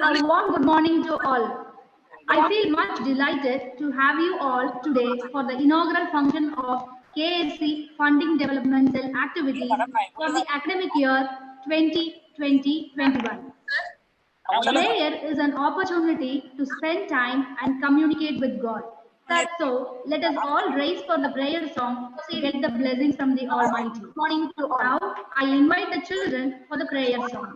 A warm good morning to all. I feel much delighted to have you all today for the inaugural function of KSC Funding Developmental Activities for the academic year 2020-21. Prayer is an opportunity to spend time and communicate with God. So let us all raise for the prayer song to get the blessings from the Almighty. Now I invite the children for the prayer song.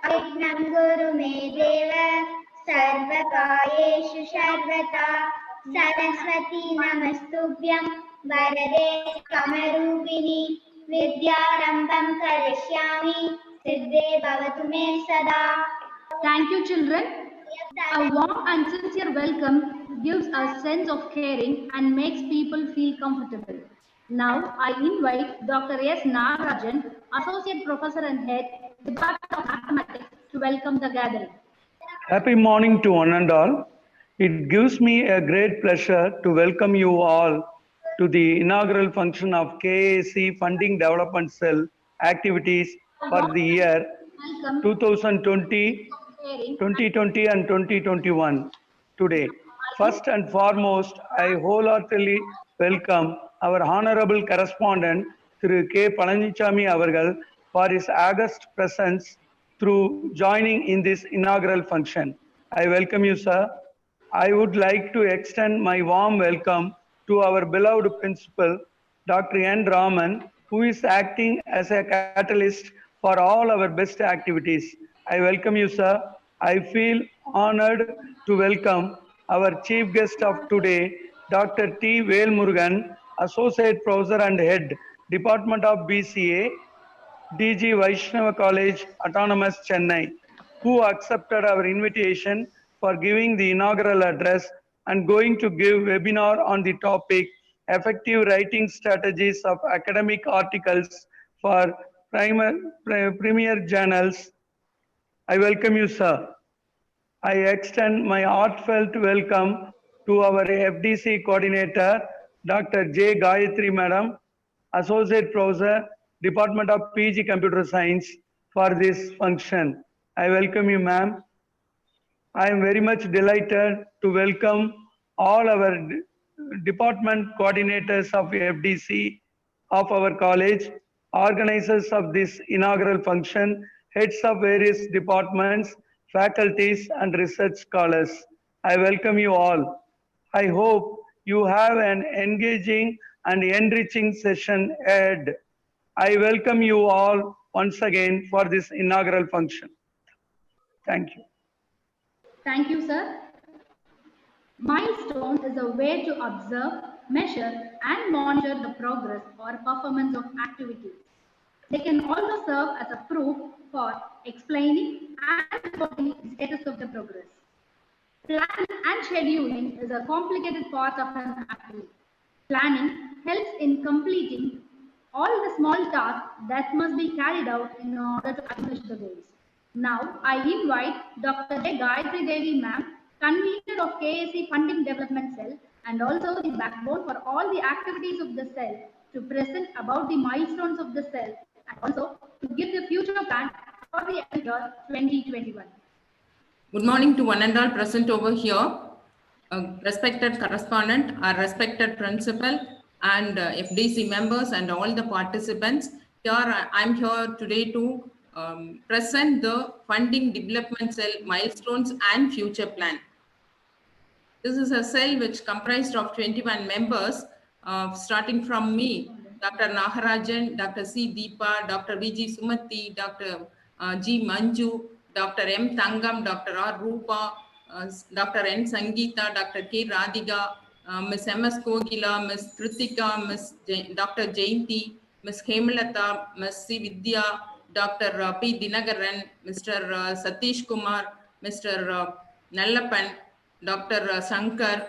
विघ्नं गुरु मे देव सर्वकार्येषु सर्वदा सरस्वती नमस्तुभ्यं वरदे कामरूपिणी विद्यारम्भं करिष्यामि सिद्धे भवतु मे सदा. Thank you, children. A warm and sincere welcome gives a sense of caring and makes people feel comfortable. Now, I invite Dr. S. Nagarajan, Associate Professor and Head, Department of Mathematics, to welcome the gathering. Happy morning to one and all. It gives me a great pleasure to welcome you all to the inaugural function of KAC Funding Development Cell activities for the year 2020, 2020 and 2021 today. First and foremost, I wholeheartedly welcome our honorable correspondent through K. Palanichami Avargal for his august presence through joining in this inaugural function. I welcome you, sir. I would like to extend my warm welcome to our beloved principal, Dr. N. Raman, who is acting as a catalyst for all our best activities. I welcome you, sir. I feel honored to welcome our chief guest of today, Dr. T. Velmurugan, Associate Professor and Head, Department of BCA, DG Vaishnava College, Autonomous Chennai, who accepted our invitation for giving the inaugural address and going to give webinar on the topic Effective Writing Strategies of Academic Articles for Premier Journals. I welcome you, sir. I extend my heartfelt welcome to our FDC coordinator, Dr. J. Gayatri Madam, Associate Professor, Department of PG Computer Science, for this function. I welcome you, ma'am. I am very much delighted to welcome all our department coordinators of FDC of our college, organizers of this inaugural function, heads of various departments, faculties and research scholars. I welcome you all. I hope you have an engaging and enriching session ahead. I welcome you all once again for this inaugural function. Thank you. Thank you, sir. Milestone is a way to observe, measure, and monitor the progress or performance of activities. They can also serve as a proof for explaining and reporting the status of the progress. Planning and scheduling is a complicated part of an activity. Planning helps in completing all the small tasks that must be carried out in order to accomplish the goals. Now, I invite Dr. J. Gayatri Devi ma'am, convener of KAC Funding Development Cell and also the backbone for all the activities of the cell, to present about the milestones of the cell and also to give the future plan for the year 2021. Good morning to one and all present over here. Respected correspondent, our respected principal and FDC members and all the participants. Here I'm here today to present the Funding Development Cell milestones and future plan. This is a cell which comprised of 21 members, starting from me, Dr. Nagarajan, Dr. C. Deepa, Dr. V.G. Sumati, Dr. G. Manju, Dr. M. Thangam, Dr. R. Rupa, Dr. N. Sangeeta, Dr. K. Radhika, Ms. M.S. Kogila, Ms. Kritika, Ms. Dr. Jayanti, Ms. Hemalata, Ms. C. Vidya, Dr. P. Dinagaran, Mr. Satish Kumar, Mr. Nallappan, Dr. Shankar,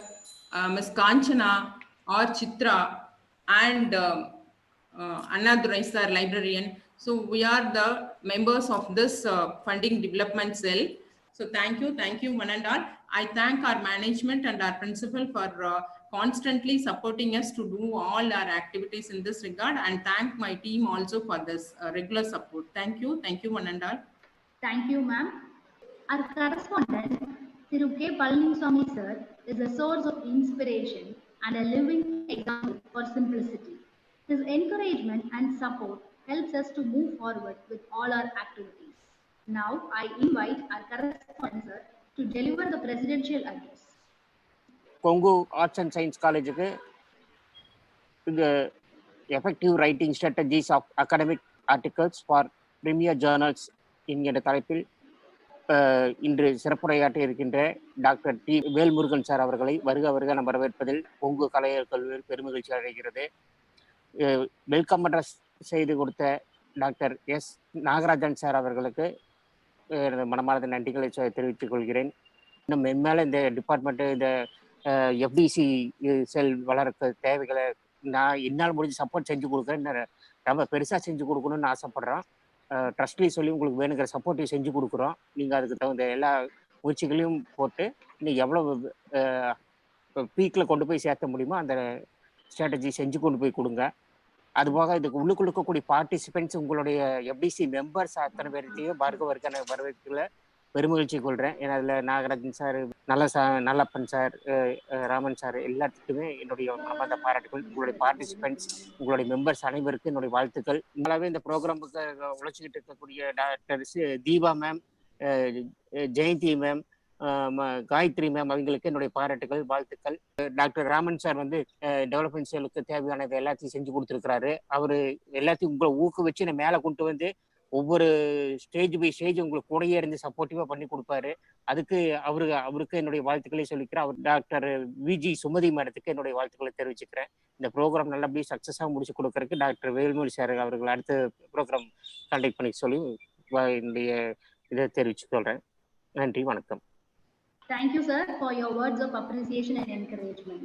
Ms. Kanchana, R. Chitra, and Anna Duraisar, librarian. So we are the members of this funding development cell. So thank you one and all. I thank our management and our principal for constantly supporting us to do all our activities in this regard, and thank my team also for this regular support. Thank you. Thank you, one and all. Thank you, ma'am. Our correspondent, Thiru K. Palaniswamy sir, is a source of inspiration and a living example for simplicity. His encouragement and support helps us to move forward with all our activities. Now, I invite our correspondent sir to deliver the presidential address. Kongu Arts and Science College the effective writing strategies of academic articles for premier journals என்கிற தலைப்பில் இன்று சிறப்புரையாற்றி இருக்கின்ற doctor D Velmurugan sir அவர்களை வருக வருக என வரவேற்பதில் கொங்கு கலைஞர் கல்லூரியில் பெருமகிழ்ச்சி அடைகிறது. வெல்கம் அட்ரஸ் செய்து கொடுத்த டாக்டர் எஸ் நாகராஜன் சார் அவர்களுக்கு மனமார்ந்த நன்றிகளை தெரிவித்துக் கொள்கிறேன். இன்னும் மென்மேல இந்த டிபார்ட்மெண்ட்டு இந்த எஃப்டிசி செல் வளர்க்க தேவைகளை நான் என்னால் முடிஞ்சு சப்போர்ட் செஞ்சு கொடுக்குறேன். ரொம்ப பெருசாக செஞ்சு கொடுக்கணும்னு ஆசைப்பட்றேன். ட்ரஸ்ட்லி சொல்லி உங்களுக்கு வேணுங்கிற சப்போர்ட்டையும் செஞ்சு கொடுக்குறோம். நீங்கள் அதுக்கு தகுந்த எல்லா முயற்சிகளையும் போட்டு இன்னும் எவ்வளோ பீக்கில் கொண்டு போய் சேர்த்த முடியுமோ அந்த ஸ்ட்ராட்டஜி செஞ்சு கொண்டு போய் கொடுங்க. அதுபோக இதுக்கு உள்ளுக்குள்ள இருக்கக்கூடிய பார்ட்டிசிபென்ட்ஸ் உங்களுடைய எஃப்டிசி மெம்பர்ஸ் அத்தனை பேர்த்தையும் பார்க்கவருக்கான வரவேற்பில் பெருமகிழ்ச்சி கொள்கிறேன். ஏன்னா அதில் Nagarajan sir, Nallappan sir, Raman sir எல்லாத்துக்குமே என்னுடைய மனமார்ந்த பாராட்டுகள். உங்களுடைய பார்ட்டிசிபென்ட்ஸ், உங்களுடைய மெம்பர்ஸ் அனைவருக்கும் என்னுடைய வாழ்த்துக்கள். நல்லாவே இந்த ப்ரோக்ராமுக்கு உழைச்சிக்கிட்டு இருக்கக்கூடிய doctor Deepa ma'am, Jayanthi ma'am, Gayathri ma'am அவங்களுக்கு என்னுடைய பாராட்டுகள், வாழ்த்துக்கள். டாக்டர் ராமன் சார் டெவலப்மெண்ட் செல்லுக்கு தேவையானது எல்லாத்தையும் செஞ்சு கொடுத்துருக்கிறாரு. அவர் எல்லாத்தையும் உங்களை ஊக்குவிச்சு நான் மேலே கொண்டு வந்து ஒவ்வொரு ஸ்டேஜ் பை ஸ்டேஜ் உங்களுக்கு கூடையே இருந்து சப்போர்ட்டிவா பண்ணி கொடுப்பாரு. அதுக்கு அவருக்கு என்னுடைய வாழ்த்துக்களை சொல்லிக்கிறேன். அவர் டாக்டர் விஜி சுமதி மேடத்துக்கு என்னுடைய வாழ்த்துக்களை தெரிவிச்சுக்கிறேன். இந்த ப்ரோக்ராம் நல்லபடியாக சக்ஸஸாக முடிச்சு கொடுக்கறதுக்கு டாக்டர் வேல்முருகன் சார் அவர்கள் அடுத்த ப்ரோக்ராம் கண்டக்ட் பண்ணி சொல்லி என்னுடைய இதை தெரிவிச்சு சொல்றேன். நன்றி, வணக்கம். Thank you, sir, for your words of appreciation and encouragement.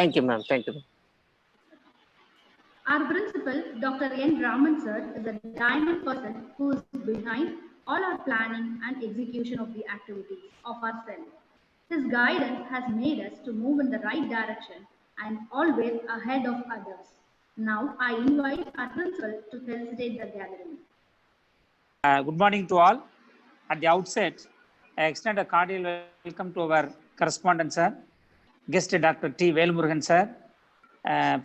Thank you, ma'am. Thank you. Our principal, Dr. N. Raman sir, is a diamond person who is behind all our planning and execution of the activities of our cell. His guidance has made us to move in the right direction and always ahead of others. Now, I invite our principal to facilitate the gathering. Good morning to all. At the outset, I extend a cordial welcome to our correspondent sir, guest Dr. T. Velmurugan sir,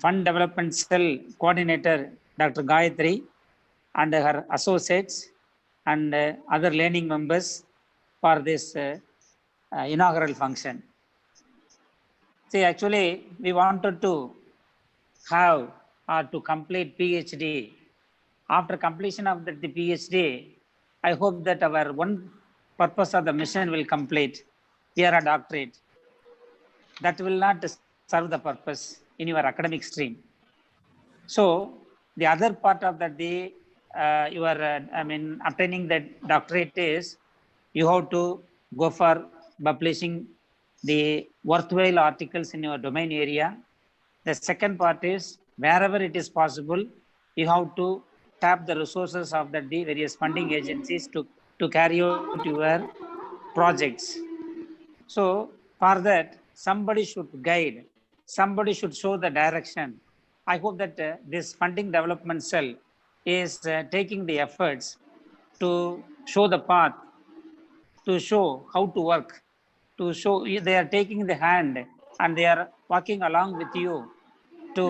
Fund Development Cell Coordinator Dr. Gayatri and her associates and other learning members for this inaugural function. See, actually, we wanted to have or to complete PhD. After completion of the PhD, I hope that our one purpose of the mission will complete. We are a doctorate. That will not serve the purpose in your academic stream. So the other part of that obtaining that doctorate is you have to go for publishing the worthwhile articles in your domain area. The second part is wherever it is possible, you have to tap the resources of the various funding agencies to carry out your projects. So for that, somebody should guide. Somebody should show the direction. I hope that this funding development cell is taking the efforts to show the path, to show how to work, to show they are taking the hand and they are walking along with you to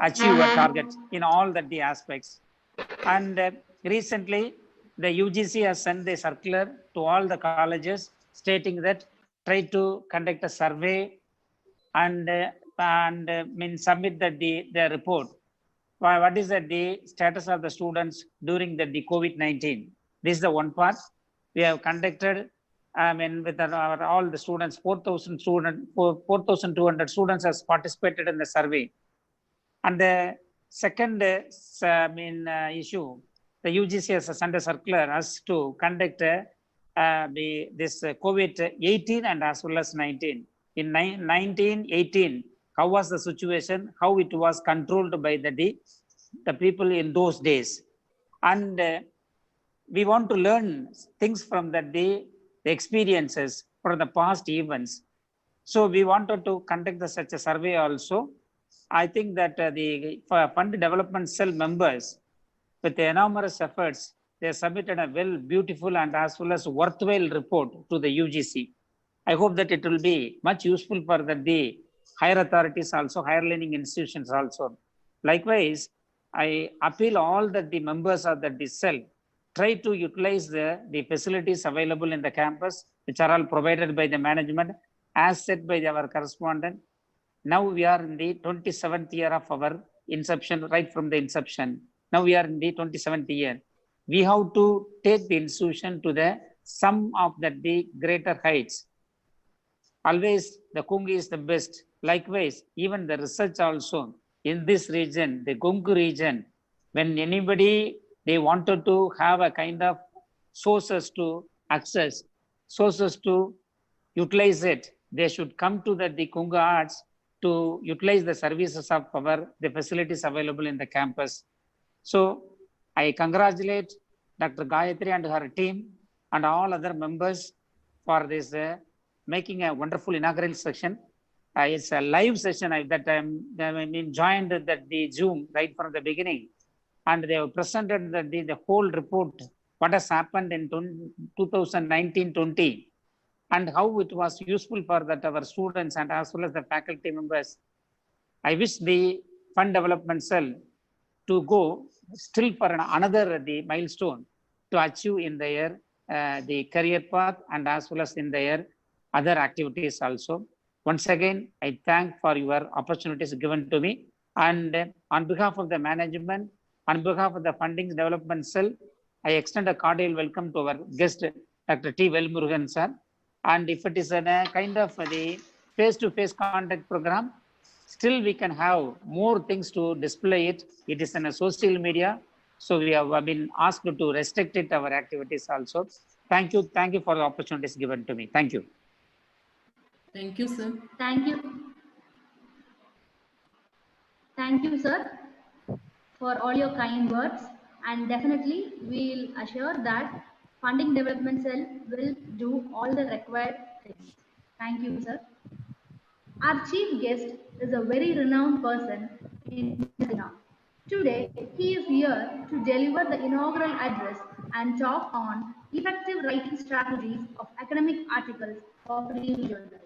achieve your target in all the aspects. And recently, the UGC has sent a circular to all the colleges stating that try to conduct a survey and submit the report. What is the status of the students during the COVID-19? This is the one part. We have conducted, with all the students, 4,200 students has participated in the survey. And the second issue, the UGC has sent a circular as to conduct this COVID-18 and as well as 19. In 1918, how was the situation, how it was controlled by the people in those days. And we want to learn things from that day, the experiences from the past events. So we wanted to conduct such a survey also. I think that the fund development cell members, with enormous efforts, they submitted a beautiful and as well as worthwhile report to the UGC. I hope that it will be much useful for the higher authorities also, higher learning institutions also. Likewise, I appeal all that the members of the cell try to utilize the facilities available in the campus, which are all provided by the management, as said by our correspondent. Now we are in the 27th year of our inception, right from the inception. Now we are in the 27th year. We have to take the institution to the sum of the greater heights. Always the Kongu is the best. Likewise, even the research also in this region, the Kongu region, when anybody, they wanted to have a kind of sources to access, sources to utilize it, they should come to the Kongu Arts to utilize the services of the facilities available in the campus. So I congratulate Dr. Gayatri and her team and all other members for this making a wonderful inaugural session. It's a live session that I'm joined the Zoom right from the beginning, and they have presented the whole report, what has happened in 2019-20, and how it was useful for our students and as well as the faculty members. I wish the fund development cell to go still for another milestone to achieve in their the career path and as well as in their other activities also. Once again, I thank for your opportunities given to me, and on behalf of the management, on behalf of the funding development cell, I extend a cordial welcome to our guest, Dr. T. Velmurugan sir. And if it is a kind of the face-to-face contact program, still we can have more things to display it. It is in a social media, so we have been asked to restrict it, our activities also. Thank you for the opportunities given to me. Thank you. Thank you, sir. Thank you. Thank you, sir, for all your kind words. And definitely, we'll assure that Funding Development Cell will do all the required things. Thank you, sir. Our chief guest is a very renowned person in India. Today, he is here to deliver the inaugural address and talk on effective writing strategies of academic articles for preview journals.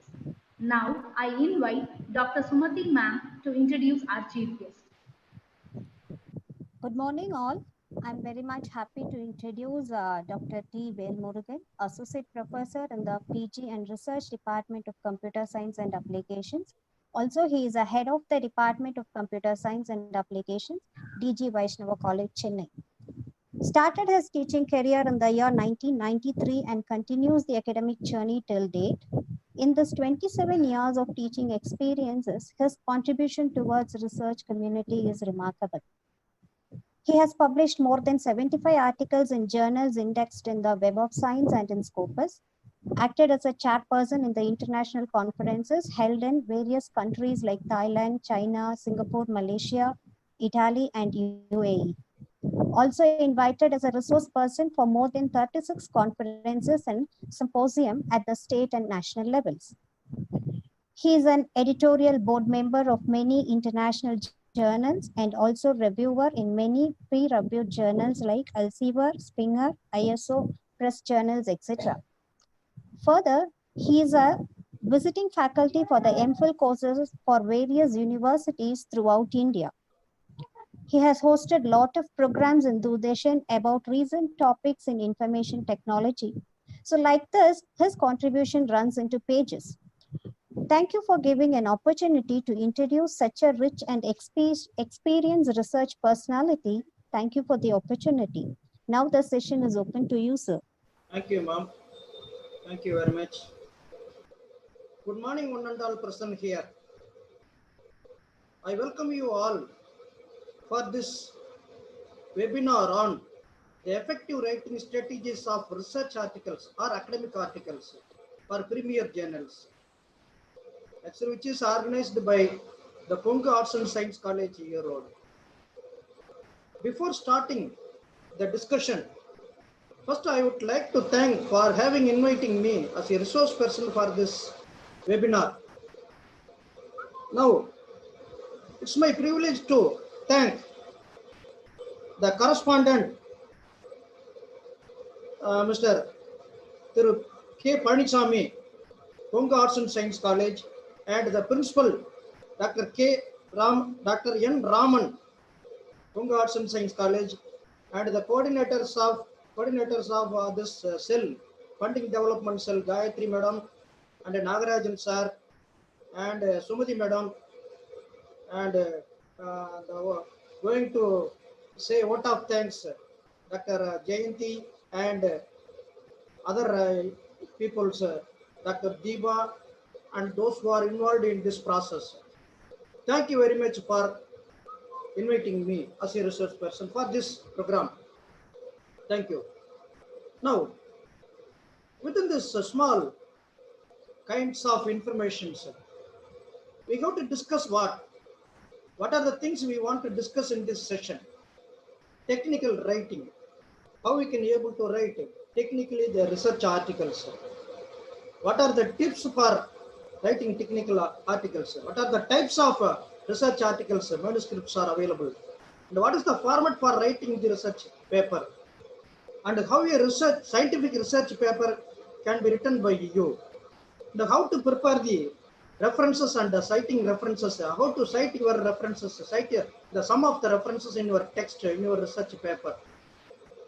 Now, I invite Dr. Sumati ma'am to introduce our chief guest. Good morning, all. I'm very much happy to introduce Dr. T. Velmurugan, Associate Professor in the PG and Research Department of Computer Science and Applications. Also, he is a head of the Department of Computer Science and Applications, DG Vaishnava College, Chennai. Started his teaching career in the year 1993 and continues the academic journey till date. In this 27 years of teaching experiences, his contribution towards research community is remarkable. He has published more than 75 articles in journals indexed in the Web of Science and in Scopus, acted as a chairperson in the international conferences held in various countries like Thailand, China, Singapore, Malaysia, Italy, and UAE. Also invited as a resource person for more than 36 conferences and symposium at the state and national levels. He is an editorial board member of many international journals and also reviewer in many peer-reviewed journals like Elsevier, Springer, ISO, Press Journals, etc. Further, he is a visiting faculty for the MPhil courses for various universities throughout India. He has hosted a lot of programs in Doordarshan about recent topics in information technology. So like this, his contribution runs into pages. Thank you for giving an opportunity to introduce such a rich and experienced research personality. Thank you for the opportunity. Now the session is open to you, sir. Thank you, ma'am. Thank you very much. Good morning, one and all present here. I welcome you all for this webinar on the effective writing strategies of research articles or academic articles for premier journals, which is organized by the Kongu Arts and Science College, Erode. Before starting the discussion, first I would like to thank for inviting me as a resource person for this webinar. Now, it's my privilege to thank the correspondent, Mr. Thiru K. Panichami, Konga Arts and Science College, and the principal, Dr. N. Raman, Konga Arts and Science College, and the coordinators of this cell, funding development cell, Gayatri Madam, and Nagarajan sir, and Sumati Madam, and going to say a vote of thanks, Dr. Jayanti, and other peoples, Dr. Deepa, and those who are involved in this process. Thank you very much for inviting me as a research person for this program. Thank you. Now, within this small kinds of information, we have to discuss what are the things we want to discuss in this session. Technical writing, how we can be able to write technically the research articles. What are the tips for writing technical articles? What are the types of research articles, manuscripts are available? And what is the format for writing the research paper? And how a scientific research paper can be written by you? And how to prepare the references and citing references, how to cite your references, cite the sum of the references in your text, in your research paper.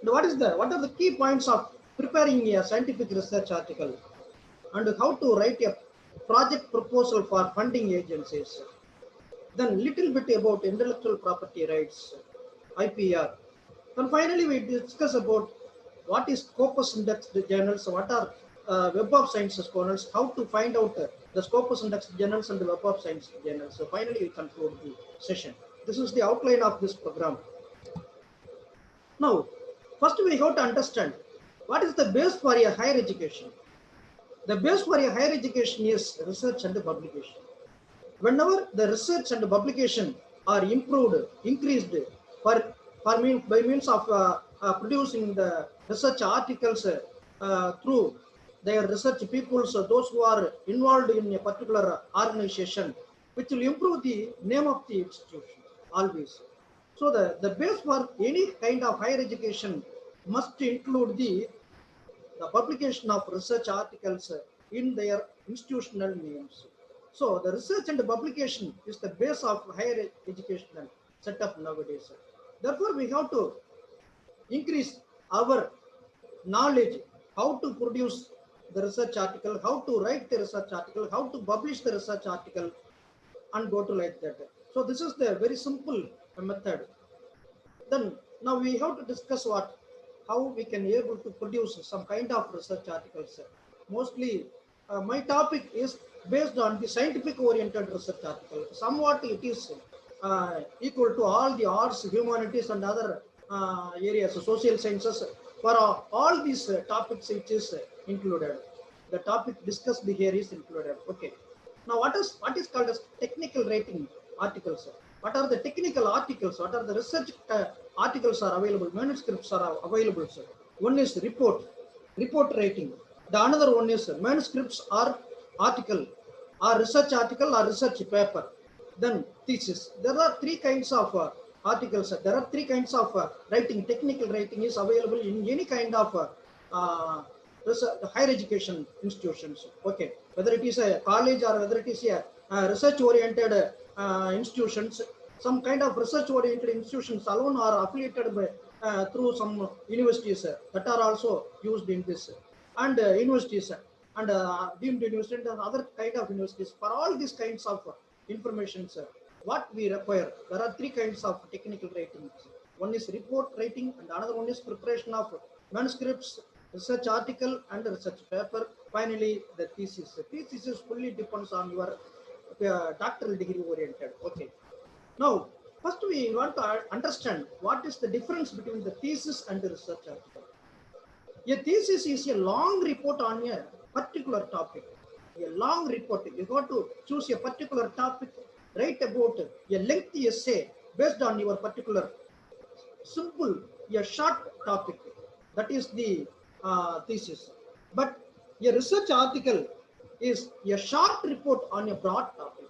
And what are the key points of preparing a scientific research article? And how to write a project proposal for funding agencies. Then little bit about intellectual property rights, IPR. Then finally we discuss about what is Scopus indexed journals, what are Web of Science journals, how to find out the Scopus indexed journals and the Web of Science journals. So finally we conclude the session. This is the outline of this program. Now, first we have to understand what is the base for a higher education. The base for a higher education is research and publication. Whenever the research and publication are improved, increased by means of producing the research articles through their research peoples, those who are involved in a particular organization, which will improve the name of the institution always. So the base for any kind of higher education must include the publication of research articles in their institutional names. So the research and the publication is the base of higher educational setup nowadays. Therefore, we have to increase our knowledge, how to produce the research article, how to write the research article, how to publish the research article, and go to like that. So this is the very simple method. Then now we have to discuss how we can be able to produce some kind of research articles. Mostly my topic is based on the scientific oriented research article. Somewhat it is equal to all the arts, humanities and other areas, social sciences. For all these topics it is included. The topic discussed here is included. Okay. Now what is called as technical writing articles? What are the technical articles? What are the research articles are available? Manuscripts are available. Sir. One is report writing. The another one is manuscripts or article, or research article or research paper. Then thesis. There are three kinds of articles. There are three kinds of writing. Technical writing is available in any kind of higher education institutions. Okay, whether it is a college or whether it is a research oriented institutions, some kind of research oriented institutions alone are affiliated by, through some universities that are also used in this, and universities and deemed universities and other kind of universities. For all these kinds of information, what we require, there are three kinds of technical writing. One is report writing and another one is preparation of manuscripts, research article and research paper. Finally, the thesis. The thesis is fully depends on your doctoral degree oriented. Okay. Now, first we want to understand what is the difference between the thesis and the research article. A thesis is a long report on a particular topic. A long report. You got to choose a particular topic, write about a lengthy essay based on your particular simple, a short topic. That is the thesis. But a research article is a short report on a broad topic.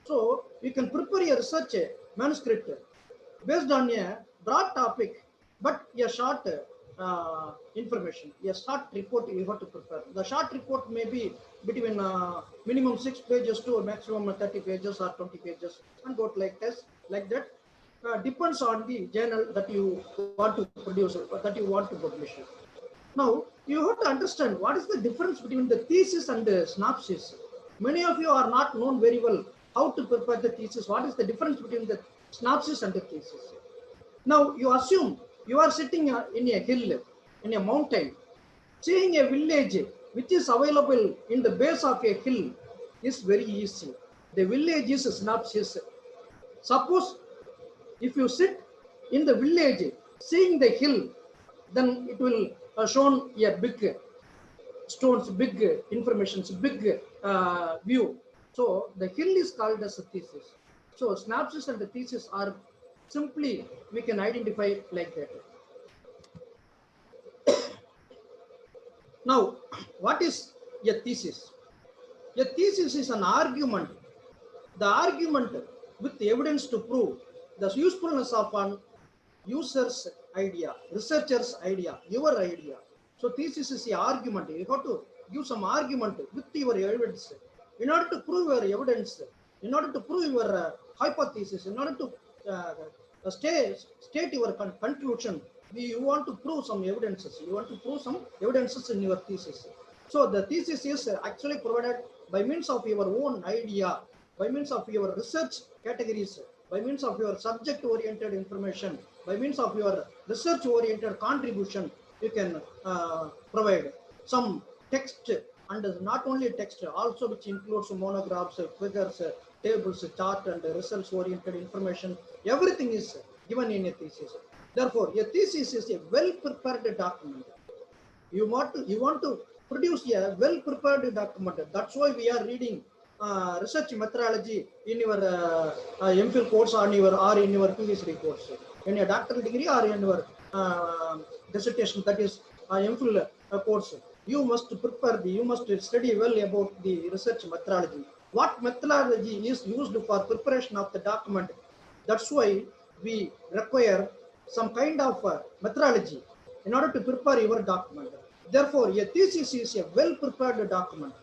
So you can prepare a research manuscript based on a broad topic, but a short information, a short report you have to prepare. The short report may be between minimum 6 pages to maximum 30 pages or 20 pages, and go like this, like that. Depends on the journal that you want to produce, that you want to publish. Now, you have to understand what is the difference between the thesis and the synopsis. Many of you are not known very well how to prepare the thesis. What is the difference between the synopsis and the thesis? Now, you assume you are sitting in a hill, in a mountain, seeing a village which is available in the base of a hill is very easy. The village is a synopsis. Suppose if you sit in the village seeing the hill, then it will shown a big stones, big information, big view. So the hill is called as a thesis. So synopsis and the thesis are simply, we can identify like that. Now, what is a thesis? A thesis is an argument. The argument with evidence to prove the usefulness of an user's idea, researcher's idea, your idea. So thesis is the argument. You have to give some argument with your evidence. In order to prove your evidence, in order to prove your hypothesis, in order to state your conclusion, you want to prove some evidences. You want to prove some evidences in your thesis. So the thesis is actually provided by means of your own idea, by means of your research categories, by means of your subject-oriented information, by means of your research-oriented contribution. You can provide some text, and not only text, also which includes monographs, figures, tables, chart, and results-oriented information. Everything is given in a thesis. Therefore, a thesis is a well-prepared document. You want to produce a well-prepared document. That's why we are reading research methodology in your MPhil course or in your PhD course, in your doctoral degree or in your dissertation, that is MPhil course. You must prepare, you must study well about the research methodology. What methodology is used for preparation of the document? That's why we require some kind of methodology in order to prepare your document. Therefore, a thesis is a well-prepared document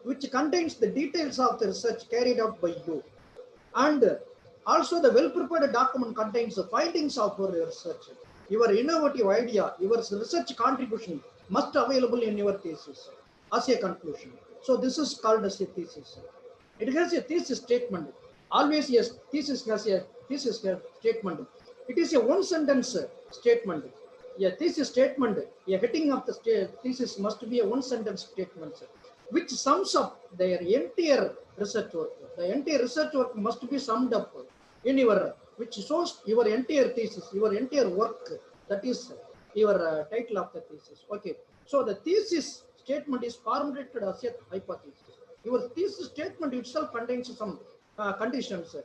which contains the details of the research carried out by you. And also the well-prepared document contains the findings of your research. Your innovative idea, your research contribution must be available in your thesis as a conclusion. So this is called as a thesis. It has a thesis statement. Always a thesis has a thesis statement. It is a one-sentence statement. A thesis statement, a heading of the thesis must be a one-sentence statement, which sums up their entire research work. The entire research work must be summed up in your, which shows your entire thesis, your entire work. That is your title of the thesis. Okay. So the thesis statement is formulated as a hypothesis. Your thesis statement itself contains some conditions.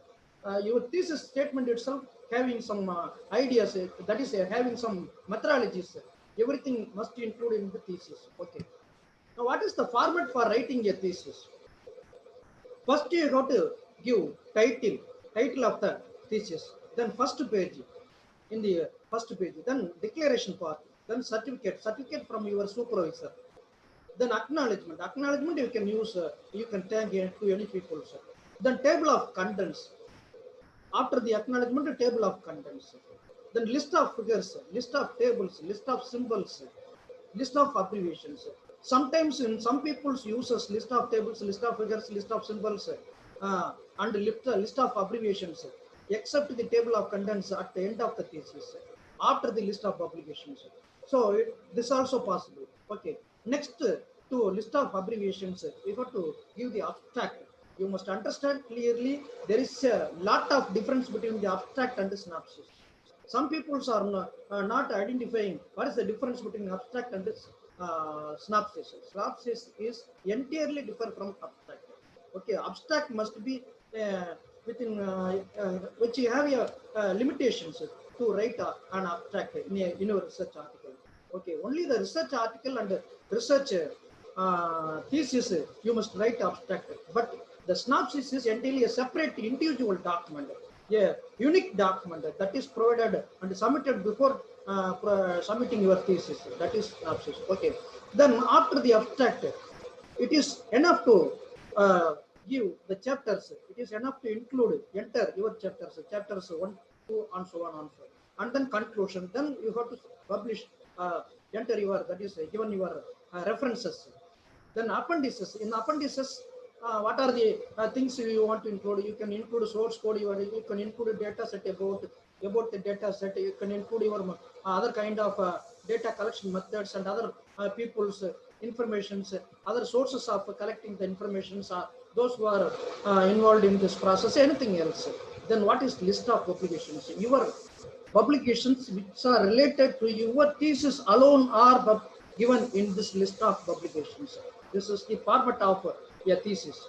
Your thesis statement itself having some ideas, that is having some methodologies. Everything must be included in the thesis. Okay. Now, what is the format for writing a thesis? First, you have to give title of the thesis, then first page, in the first page, then declaration part, then certificate from your supervisor, then acknowledgement you can use, you can tag to any people, sir. Then table of contents. After the acknowledgement, table of contents. Then list of figures, list of tables, list of symbols, list of abbreviations. Sometimes in some people's uses list of tables, list of figures, list of symbols, and list of abbreviations, except the table of contents at the end of the thesis, after the list of publications. So this is also possible. Okay. Next, to list of abbreviations, we have to give the abstract. You must understand clearly there is a lot of difference between the abstract and the synopsis. Some people are not identifying what is the difference between abstract and the synopsis. Synopsis is entirely different from abstract. Okay, abstract must be within which you have your limitations to write an abstract in a research article. Okay, only the research article and research thesis you must write abstract. But The synopsis is entirely a separate individual document, a unique document that is provided and submitted before submitting your thesis. That is synopsis. Okay. Then after the abstract, it is enough to give the chapters. It is enough to enter your chapters 1, 2, and so on, and then conclusion. Then you have to publish, enter your, that is given your references. Then appendices. In appendices, what are the things you want to include? You can include source code. You can include data set about the data set. You can include your other kind of data collection methods and other people's informations, other sources of collecting the information, those who are involved in this process, anything else. Then what is list of publications? Your publications which are related to your thesis alone are given in this list of publications. This is the format of a thesis.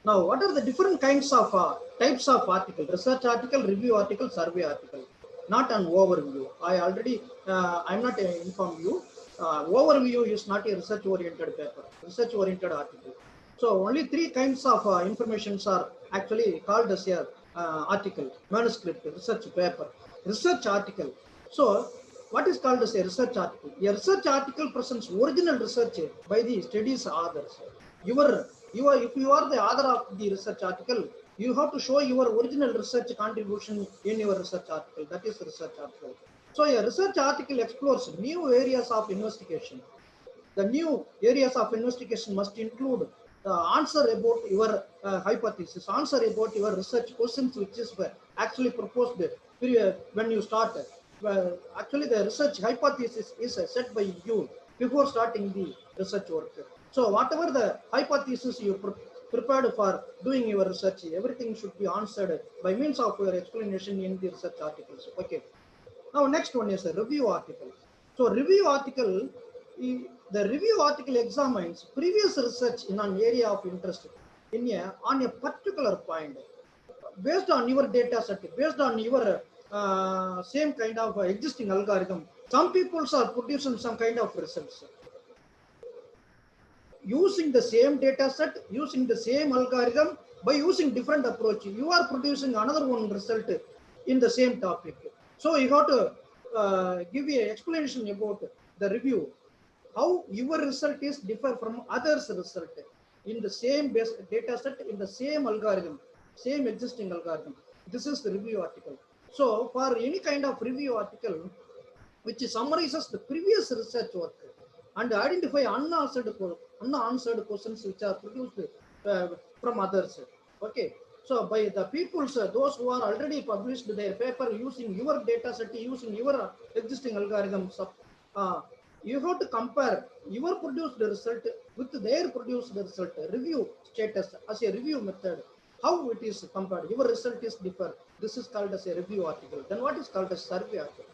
Now, what are the different kinds of types of article? Research article, review article, survey article. Not an overview. I already, I'm not informed you. Overview is not a research-oriented paper, research-oriented article. So only 3 kinds of informations are actually called as a article: manuscript, research paper, research article. So what is called as a research article? A research article presents original research by the study's authors. If you are the author of the research article, you have to show your original research contribution in your research article. That is research article. So a research article explores new areas of investigation. The new areas of investigation must include the answer about your hypothesis, answer about your research questions, which is actually proposed when you start. Actually, the research hypothesis is set by you before starting the research work. So whatever the hypothesis you prepared for doing your research, everything should be answered by means of your explanation in the research articles. Okay. Now next one is a review article. So review article, the review article examines previous research in an area of interest on a particular point, based on your data set, based on your same kind of existing algorithm. Some people are producing some kind of results using the same data set, using the same algorithm, by using different approach. You are producing another one result in the same topic. So you have to give an explanation about the review, how your result is differ from others' result in the same base data set, in the same algorithm, same existing algorithm. This is the review article. So for any kind of review article which summarizes the previous research work and identify unanswered questions which are produced from others. Okay. So by the peoples, those who are already published their paper using your data set, using your existing algorithms, you have to compare your produced result with their produced result, review status as a review method, how it is compared. Your result is different. This is called as a review article. Then what is called as survey article,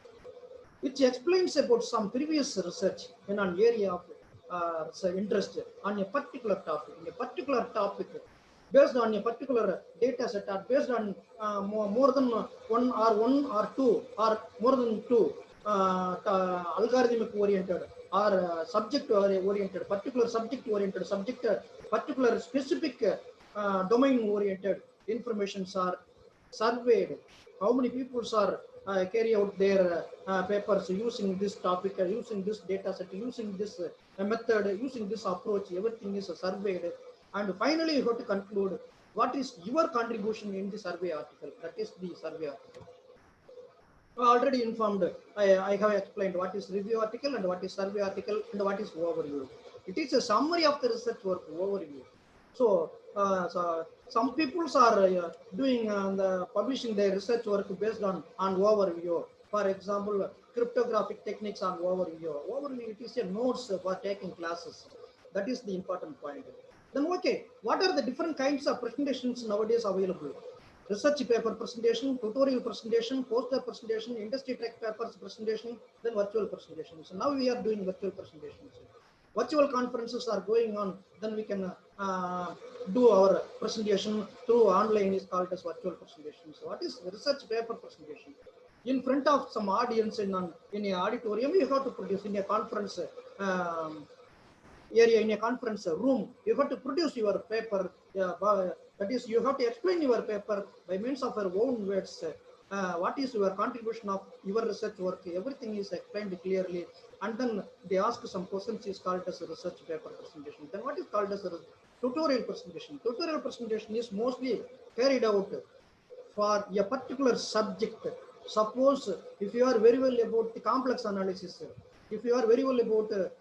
which explains about some previous research in an area of interest on a particular topic, based on a particular data set, or based on more than one or two or more than two algorithmic oriented or subject oriented, particular specific domain oriented informations are surveyed. How many people are carry out their papers using this topic, using this data set, using this method, using this approach, everything is surveyed. And finally, you have to conclude what is your contribution in the survey article. That is the survey article. Already informed, I have explained what is review article and what is survey article and what is overview. It is a summary of the research work, overview. So some people are doing publishing their research work based on overview. For example, cryptographic techniques on overview. Overview, it is a notes for taking classes. That is the important point. Then okay, what are the different kinds of presentations nowadays available? Research paper presentation, tutorial presentation, poster presentation, industry tech papers presentation, then virtual presentations. So now we are doing virtual presentations. Virtual conferences are going on, then we can do our presentation through online, is called as virtual presentation. So what is research paper presentation? In front of some audience in an auditorium, you have to produce in a conference area, in a conference room, you have to produce your paper. That is, you have to explain your paper by means of your own words. What is your contribution of your research work? Everything is explained clearly, and then they ask some questions is called as a research paper presentation. Then what is called as a tutorial presentation? Tutorial presentation is mostly carried out for a particular subject. Suppose if you are very well about the complex analysis, if you are very well about the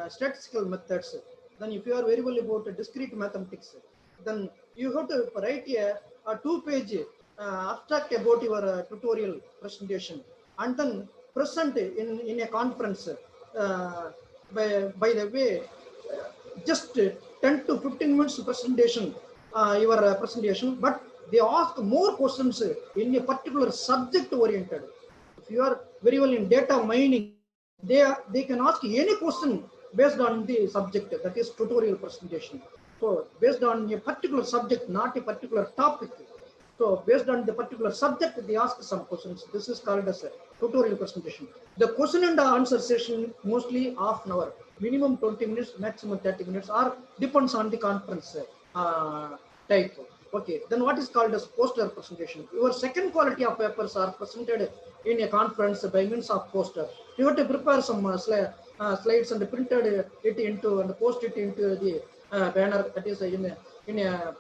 statistical methods, then if you are very well about discrete mathematics, then you have to write a 2-page abstract about your tutorial presentation, and then present in a conference. By the way, just 10 to 15 minutes presentation, your presentation, but they ask more questions in a particular subject oriented. If you are very well in data mining, they can ask any question based on the subject, that is tutorial presentation. So based on a particular subject, not a particular topic. So based on the particular subject, they ask some questions. This is called as a tutorial presentation. The question and answer session mostly half an hour, minimum 20 minutes, maximum 30 minutes, or depends on the conference type. Okay, then what is called as poster presentation? Your second quality of papers are presented in a conference by means of poster. You have to prepare some slides and printed it into and post it into the banner, that is in a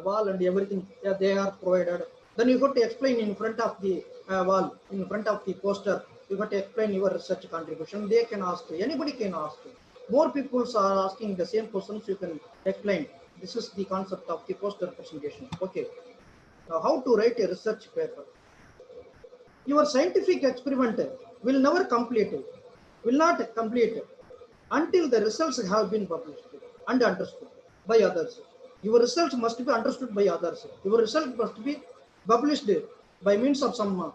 wall and everything. Yeah, they are provided. Then you got to explain in front of the wall, in front of the poster. You got to explain your research contribution. They can ask, anybody can ask. More people are asking the same questions, you can explain. This is the concept of the poster presentation. Okay. How to write a research paper? Your scientific experiment will never complete, will not complete until the results have been published and understood by others. Your results must be understood by others. Your result must be published by means of some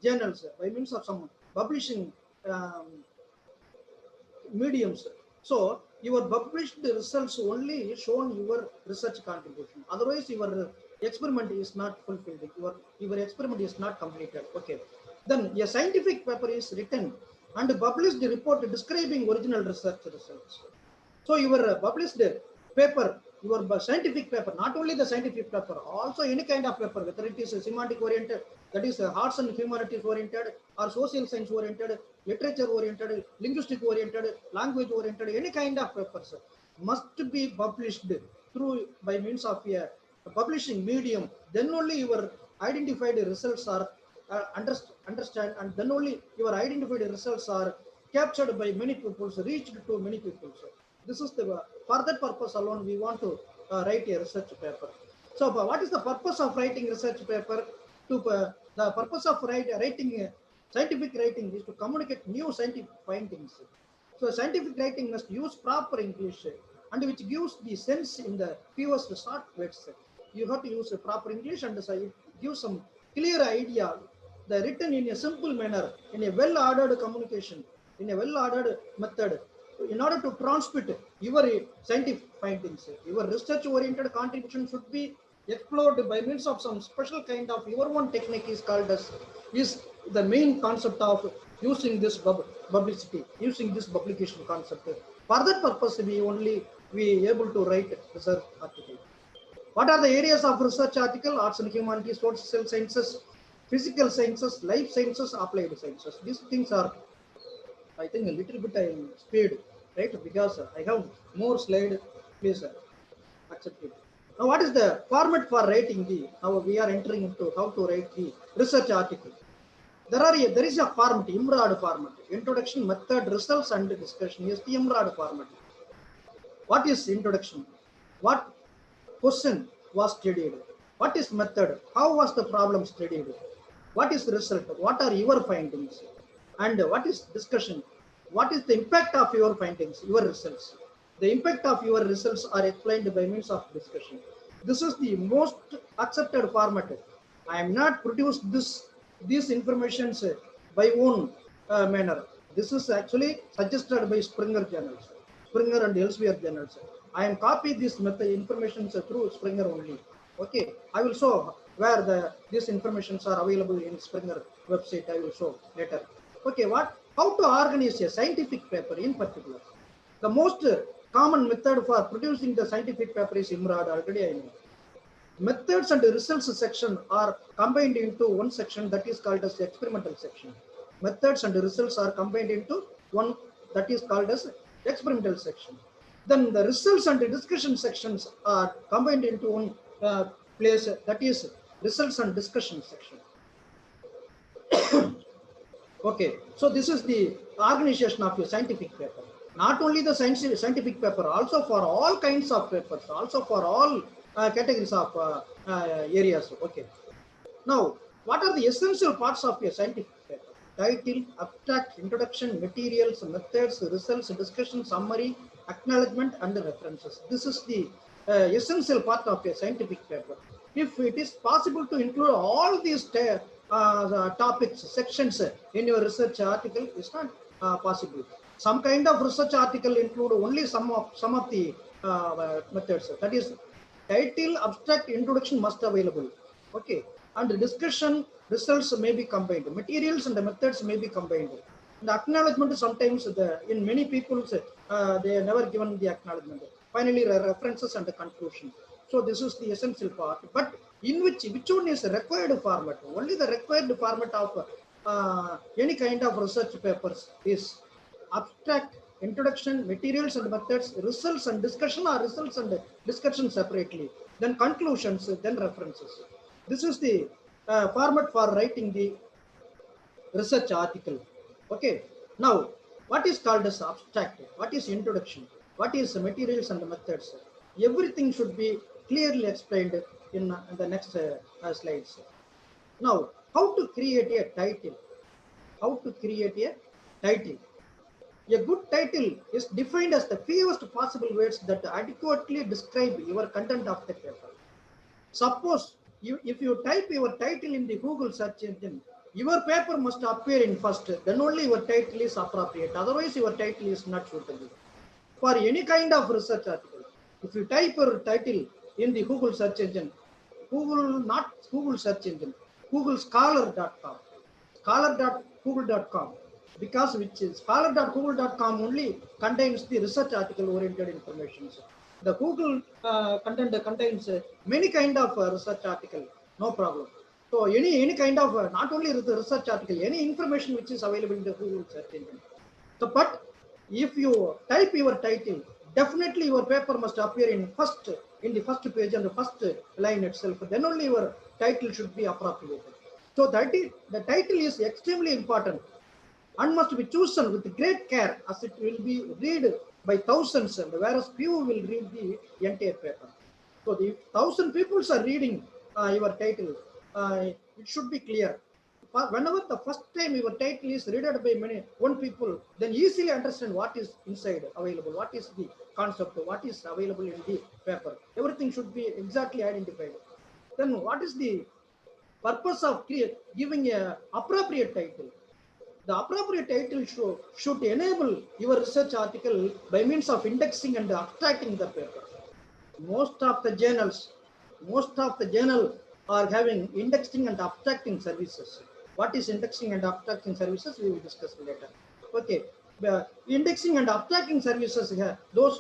journals, by means of some publishing mediums. So your published results only shown your research contribution. Otherwise, your experiment is not fulfilled. Your experiment is not completed. Okay. Then a scientific paper is written and published report describing original research results. So your published paper, your scientific paper, not only the scientific paper, also any kind of paper, whether it is semantic oriented, that is arts and humanities oriented, or social science oriented, literature oriented, linguistic oriented, language oriented, any kind of papers must be published through by means of a publishing medium. Then only your identified results are understand, and then only your identified results are captured by many people, reached to many people. This is the, for that purpose alone, we want to write a research paper. So what is the purpose of writing research paper? The purpose of writing scientific writing is to communicate new scientific findings. So scientific writing must use proper English, and which gives the sense in the fewest short words. You have to use a proper English, and it gives some clear idea. The written in a simple manner, in a well-ordered communication, in a well-ordered method, in order to transmit your scientific findings. Your research-oriented contribution should be explored by means of some special kind of your own technique is called as, is the main concept of using this publicity, using this publication concept. For that purpose, we able to write research article. What are the areas of research article? Arts and humanities, social sciences, physical sciences, life sciences, applied sciences. These things are, I think, a little bit I speed, right? Because I have more slide. Please accept it. Now, what is the format for writing the? Now we are entering into how to write the research article. There is a format, IMRAD format: introduction, method, results, and discussion. Is the IMRAD format. What is introduction? What question was studied? What is method? How was the problem studied? What is the result? What are your findings? And what is discussion? What is the impact of your findings, your results? The impact of your results are explained by means of discussion. This is the most accepted format. I am not produced these informations by own manner. This is actually suggested by Springer journals, Springer and Elsevier journals. I am copied this method information through Springer only. Okay, I will show where these informations are available in Springer website. I will show later. Okay, how to organize a scientific paper in particular? The most common method for producing the scientific paper is IMRAD, already I know. Methods and results section are combined into one section that is called as the experimental section. Methods and results are combined into one that is called as experimental section. Then the results and the discussion sections are combined into one place, that is results and discussion section. Okay, so this is the organization of your scientific paper. Not only the scientific paper, also for all kinds of papers, also for all categories of areas. Okay. Now, what are the essential parts of your scientific paper? Title, abstract, introduction, materials, methods, results, discussion, summary, acknowledgement, and references. This is the essential part of your scientific paper. If it is possible to include all these topics, sections in your research article, it's not possible. Some kind of research article include only some of the methods. That is, title, abstract, introduction must available. Okay, and the discussion, results may be combined. Materials and the methods may be combined. And acknowledgement sometimes in many people they are never given the acknowledgement. Finally, references and the conclusion. So this is the essential part. But in which one is the required format? Only the required format of any kind of research papers is abstract, introduction, materials and methods, results and discussion, or results and discussion separately, then conclusions, then references. This is the format for writing the research article. Okay. Now, what is called as abstract? What is introduction? What is materials and methods? Everything should be clearly explained in the next slides. Now, how to create a title? How to create a title? A good title is defined as the fewest possible words that adequately describe your content of the paper. Suppose if you type your title in the Google search engine, your paper must appear in first, then only your title is appropriate. Otherwise, your title is not suitable. For any kind of research article, if you type your title in the Google search engine, not Google search engine, Google Scholar.com, Scholar.google.com, because which is Scholar.google.com only contains the research article oriented information. The Google content contains many kind of research article, no problem. So any kind of not only the research article, any information which is available in the Google search engine. So, but if you type your title, definitely your paper must appear in the first page and the first line itself. Then only your title should be appropriate. So the title is extremely important and must be chosen with great care, as it will be read by thousands, and whereas few will read the entire paper. So if 1,000 people are reading your title, it should be clear. Whenever the first time your title is read by one people, then easily understand what is inside available, what is the concept, what is available in the paper. Everything should be exactly identified. Then what is the purpose of giving an appropriate title? The appropriate title should enable your research article by means of indexing and abstracting the paper. Most of the journals are having indexing and abstracting services. What is indexing and abstracting services? We will discuss later. Okay, indexing and abstracting services those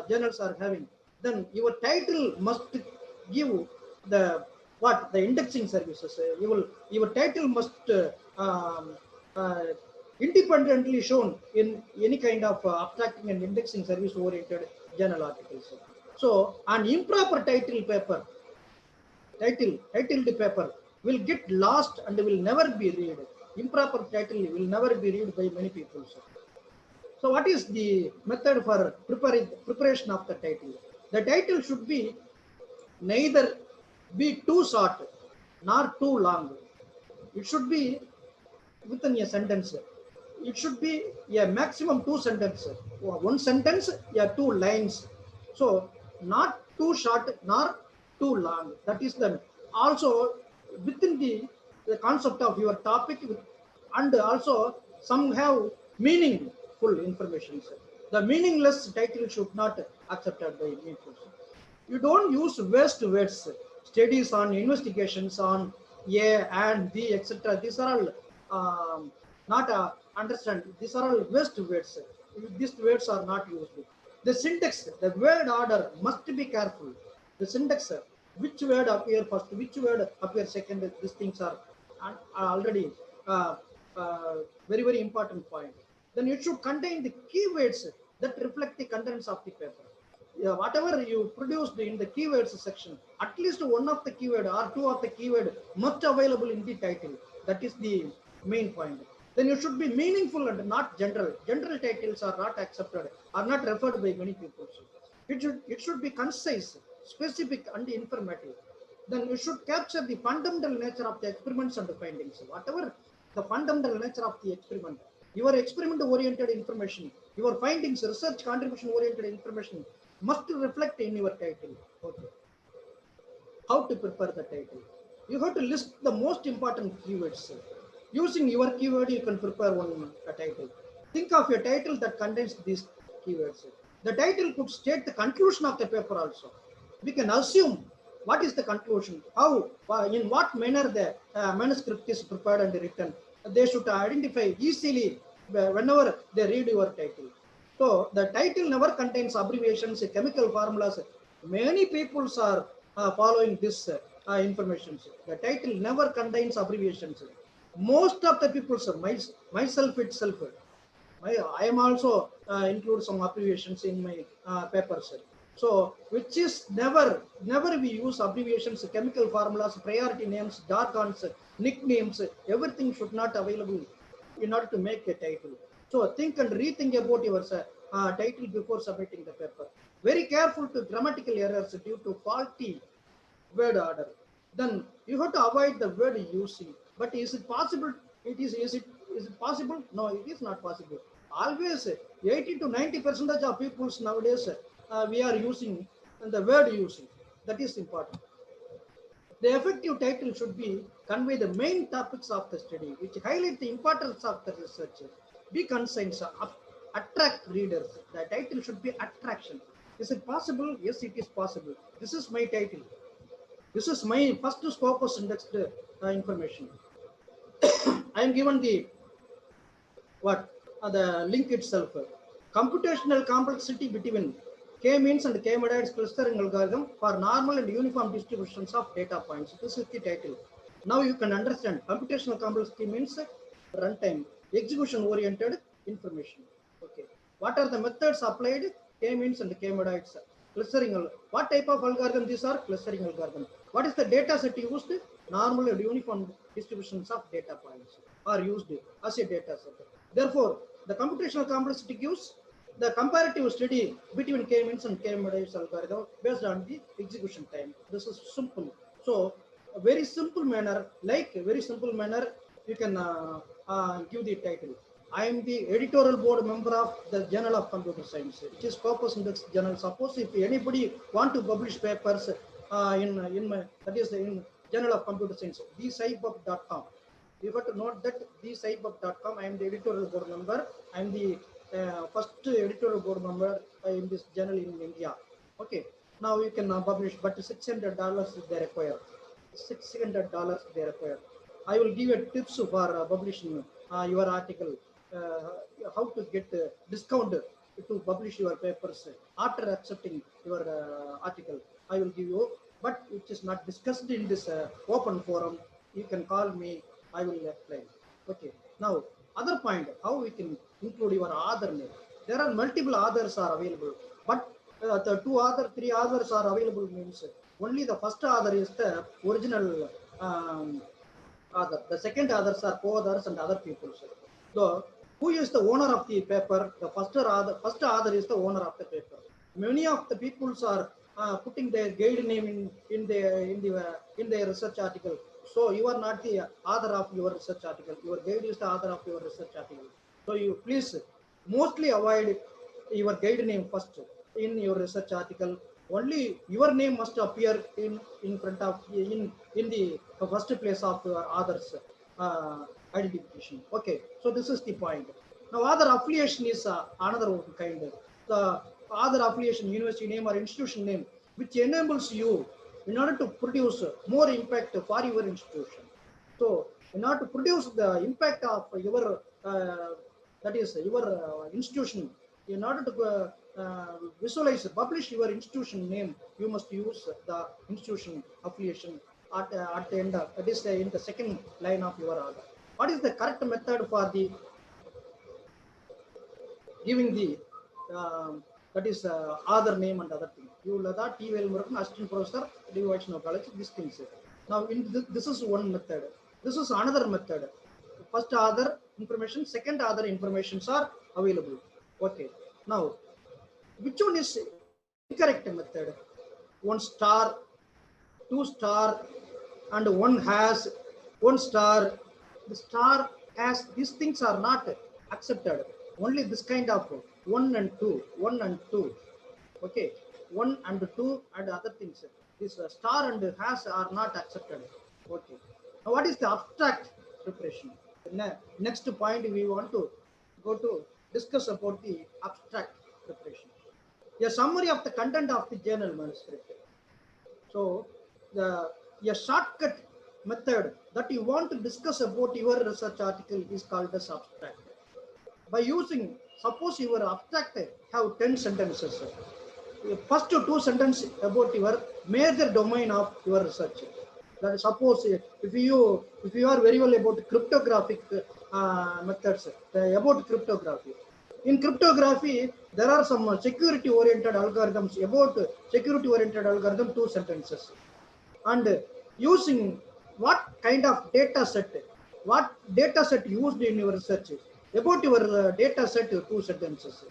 journals are having. Then your title must give the indexing services. Your title must independently shown in any kind of abstracting and indexing service oriented journal articles. So an improper titled paper will get lost and will never be read. Improper title will never be read by many people. So what is the method for preparation of the title? The title should be neither be too short nor too long. It should be within a sentence. It should be a maximum 2 sentences. One sentence, 2 lines. So not too short nor too long. That is the also within the concept of your topic, and also some have meaningful information. The meaningless title should not accepted by people. You don't use waste words. Studies on investigations on A and B, etc. These are all not understand. These are all waste words. These words are not used. The syntax, the word order must be careful. The syntax, which word appear first, which word appear second, these things are already uh, very, very important point. Then it should contain the keywords that reflect the contents of the paper. Whatever you produced in the keywords section, at least one of the keyword or two of the keyword must available in the title. That is the main point. Then you should be meaningful and not general. General titles are not accepted, are not referred by many people. It should be concise, specific, and informative. Then you should capture the fundamental nature of the experiments and the findings. Whatever the fundamental nature of the experiment, your experiment-oriented information, your findings, research contribution-oriented information must reflect in your title. Okay. How to prepare the title? You have to list the most important keywords. Using your keyword, you can prepare a title. Think of a title that contains these keywords. The title could state the conclusion of the paper also. We can assume what is the conclusion, how, in what manner the manuscript is prepared and written. They should identify easily whenever they read your title. So the title never contains abbreviations, chemical formulas. Many people are following this information. The title never contains abbreviations. Most of the people, myself itself, I am also include some abbreviations in my papers. So, which is never we use abbreviations, chemical formulas, priority names, jargons, nicknames. Everything should not available in order to make a title. So, think and rethink about your title before submitting the paper. Very careful to grammatical errors due to faulty word order. Then you have to avoid the word using. But is it possible? Is it possible? No, it is not possible. Always 80 to 90% of people nowadays we are using the word using. That is important. The effective title should be convey the main topics of the study, which highlight the importance of the research. Be concise, attract readers. The title should be attraction. Is it possible? Yes, it is possible. This is my title. This is my first Scopus indexed information. I am given the the link itself. Computational complexity between k-means and k-means clustering algorithm for normal and uniform distributions of data points. This is the title. Now you can understand computational complexity means runtime, execution-oriented information. Okay. What are the methods applied? K-means and k-means. Clustering. What type of algorithm these are? Clustering algorithm. What is the data set used? Normal and uniform distributions of data points are used as a data set. Therefore, the computational complexity gives the comparative study between k-means and k-means algorithm based on the execution time. This is simple. So, a very simple manner, you can give the title. I am the editorial board member of the Journal of Computer Science, which is Scopus Index Journal. Suppose if anybody want to publish papers in Journal of Computer Science, thescipub.com. You have to note that thescipub.com. I am the editorial board member. I am the first editorial board member in this journal in India. Okay. Now you can publish, but $600 they require. $600 they require. I will give you tips for publishing your article. How to get discount to publish your papers after accepting your article. I will give you, but it is not discussed in this open forum. You can call me. I will explain. Okay. Now, other point, how we can include your author name. There are multiple authors are available, but the three authors are available means only the first author is the original author. The second authors are co-authors and other people. So, who is the owner of the paper? The first author is the owner of the paper. Many of the people are putting their guide name in their research article. So you are not the author of your research article. Your guide is the author of your research article. So you please mostly avoid your guide name first in your research article. Only your name must appear in front of in the first place of your author's identification. Okay, so this is the point. Now, author affiliation is another kind. The author affiliation, university name or institution name, which enables you in order to produce more impact for your institution. So, in order to produce the impact of your that is your institution. In order to visualize, publish your institution name, you must use the institution affiliation at the end. That is in the second line of your order. What is the correct method for the giving the that is other name and other thing? You will that T. Velmurugan, assistant professor, Vaishnav College, these things. Now, this is one method. This is another method. First other information, second other informations are available. Okay. Now, which one is incorrect method? 1 star, 2 star, and 1 has 1 star. The star has, these things are not accepted. Only this kind of 1 and 2, 1 and 2. Okay, 1 and 2 and other things. This star and has are not accepted. Okay. Now, what is the abstract preparation? Next point we want to go to discuss about the abstract preparation. A summary of the content of the journal manuscript. So, a shortcut method that you want to discuss about your research article is called as abstract. By using, suppose your abstract have 10 sentences. First 2 sentences about your major domain of your research. That suppose if you are very well about cryptographic methods, about cryptography. In cryptography, there are some security-oriented algorithms. About security-oriented algorithm, 2 sentences. And using what kind of data set, what data set used in your research. About your data set, 2 sentences.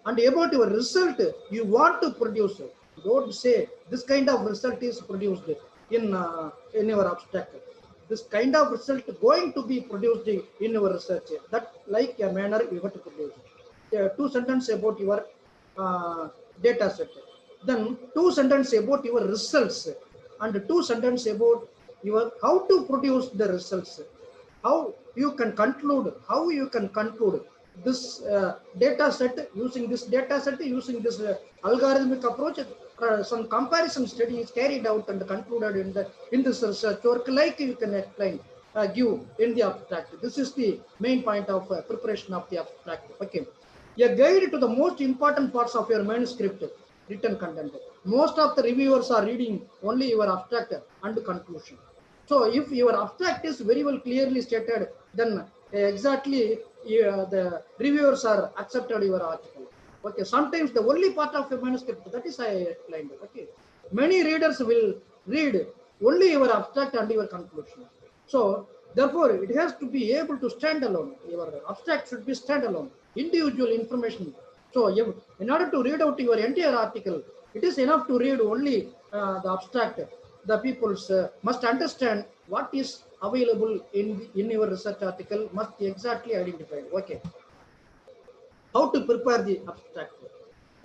And about your result you want to produce. Don't say this kind of result is produced in your abstract. This kind of result going to be produced in your research. That like a manner you have to produce. 2 sentences about your data set. Then 2 sentences about your results. And 2 sentences about your how to produce the results. How you can conclude this data set, using this data set, using this algorithmic approach, some comparison study is carried out and concluded in this research work, like you can explain, give in the abstract. This is the main point of preparation of the abstract. Okay, a guide to the most important parts of your manuscript written content. Most of the reviewers are reading only your abstract and conclusion. So if your abstract is very well clearly stated, then exactly the reviewers are accepted your article. Okay, sometimes the only part of your manuscript, that is I explained. Okay, many readers will read only your abstract and your conclusion. So therefore, it has to be able to stand alone. Your abstract should be standalone, individual information. So in order to read out your entire article, it is enough to read only the abstract. The people must understand what is available in your research article, must be exactly identified. Okay. How to prepare the abstract?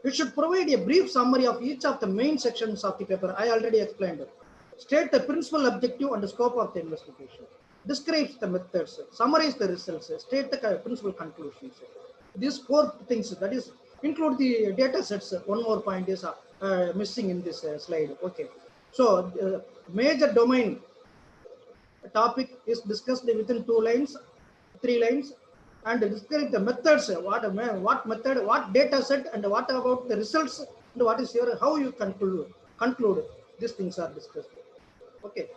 You should provide a brief summary of each of the main sections of the paper. I already explained it. State the principal objective and the scope of the investigation. Describes the methods, summarize the results, state the principal conclusions. These 4 things, that is, include the data sets. One more point is missing in this slide. Okay. So major domain topic is discussed within 2 lines, 3 lines, and describe the methods, what method, what data set, and what about the results, and what is your, how you conclude. These things are discussed. Okay.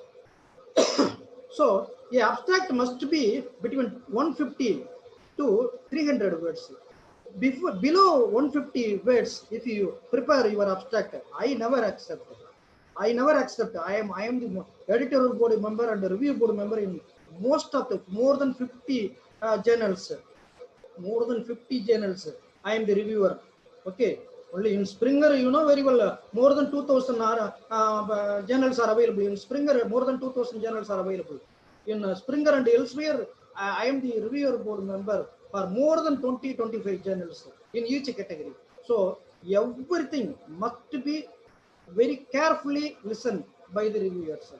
So the abstract must be between 150 to 300 words. Below 150 words, if you prepare your abstract, I never accept. I am the editorial board member and the review board member in most of the more than 50 journals. More than 50 journals. I am the reviewer. Okay. Only in Springer, you know very well, more than 2,000 journals are available. In Springer, more than 2,000 journals are available. In Springer and elsewhere, I am the reviewer board member for more than 20-25 journals in each category. So everything must be very carefully listened by the reviewers,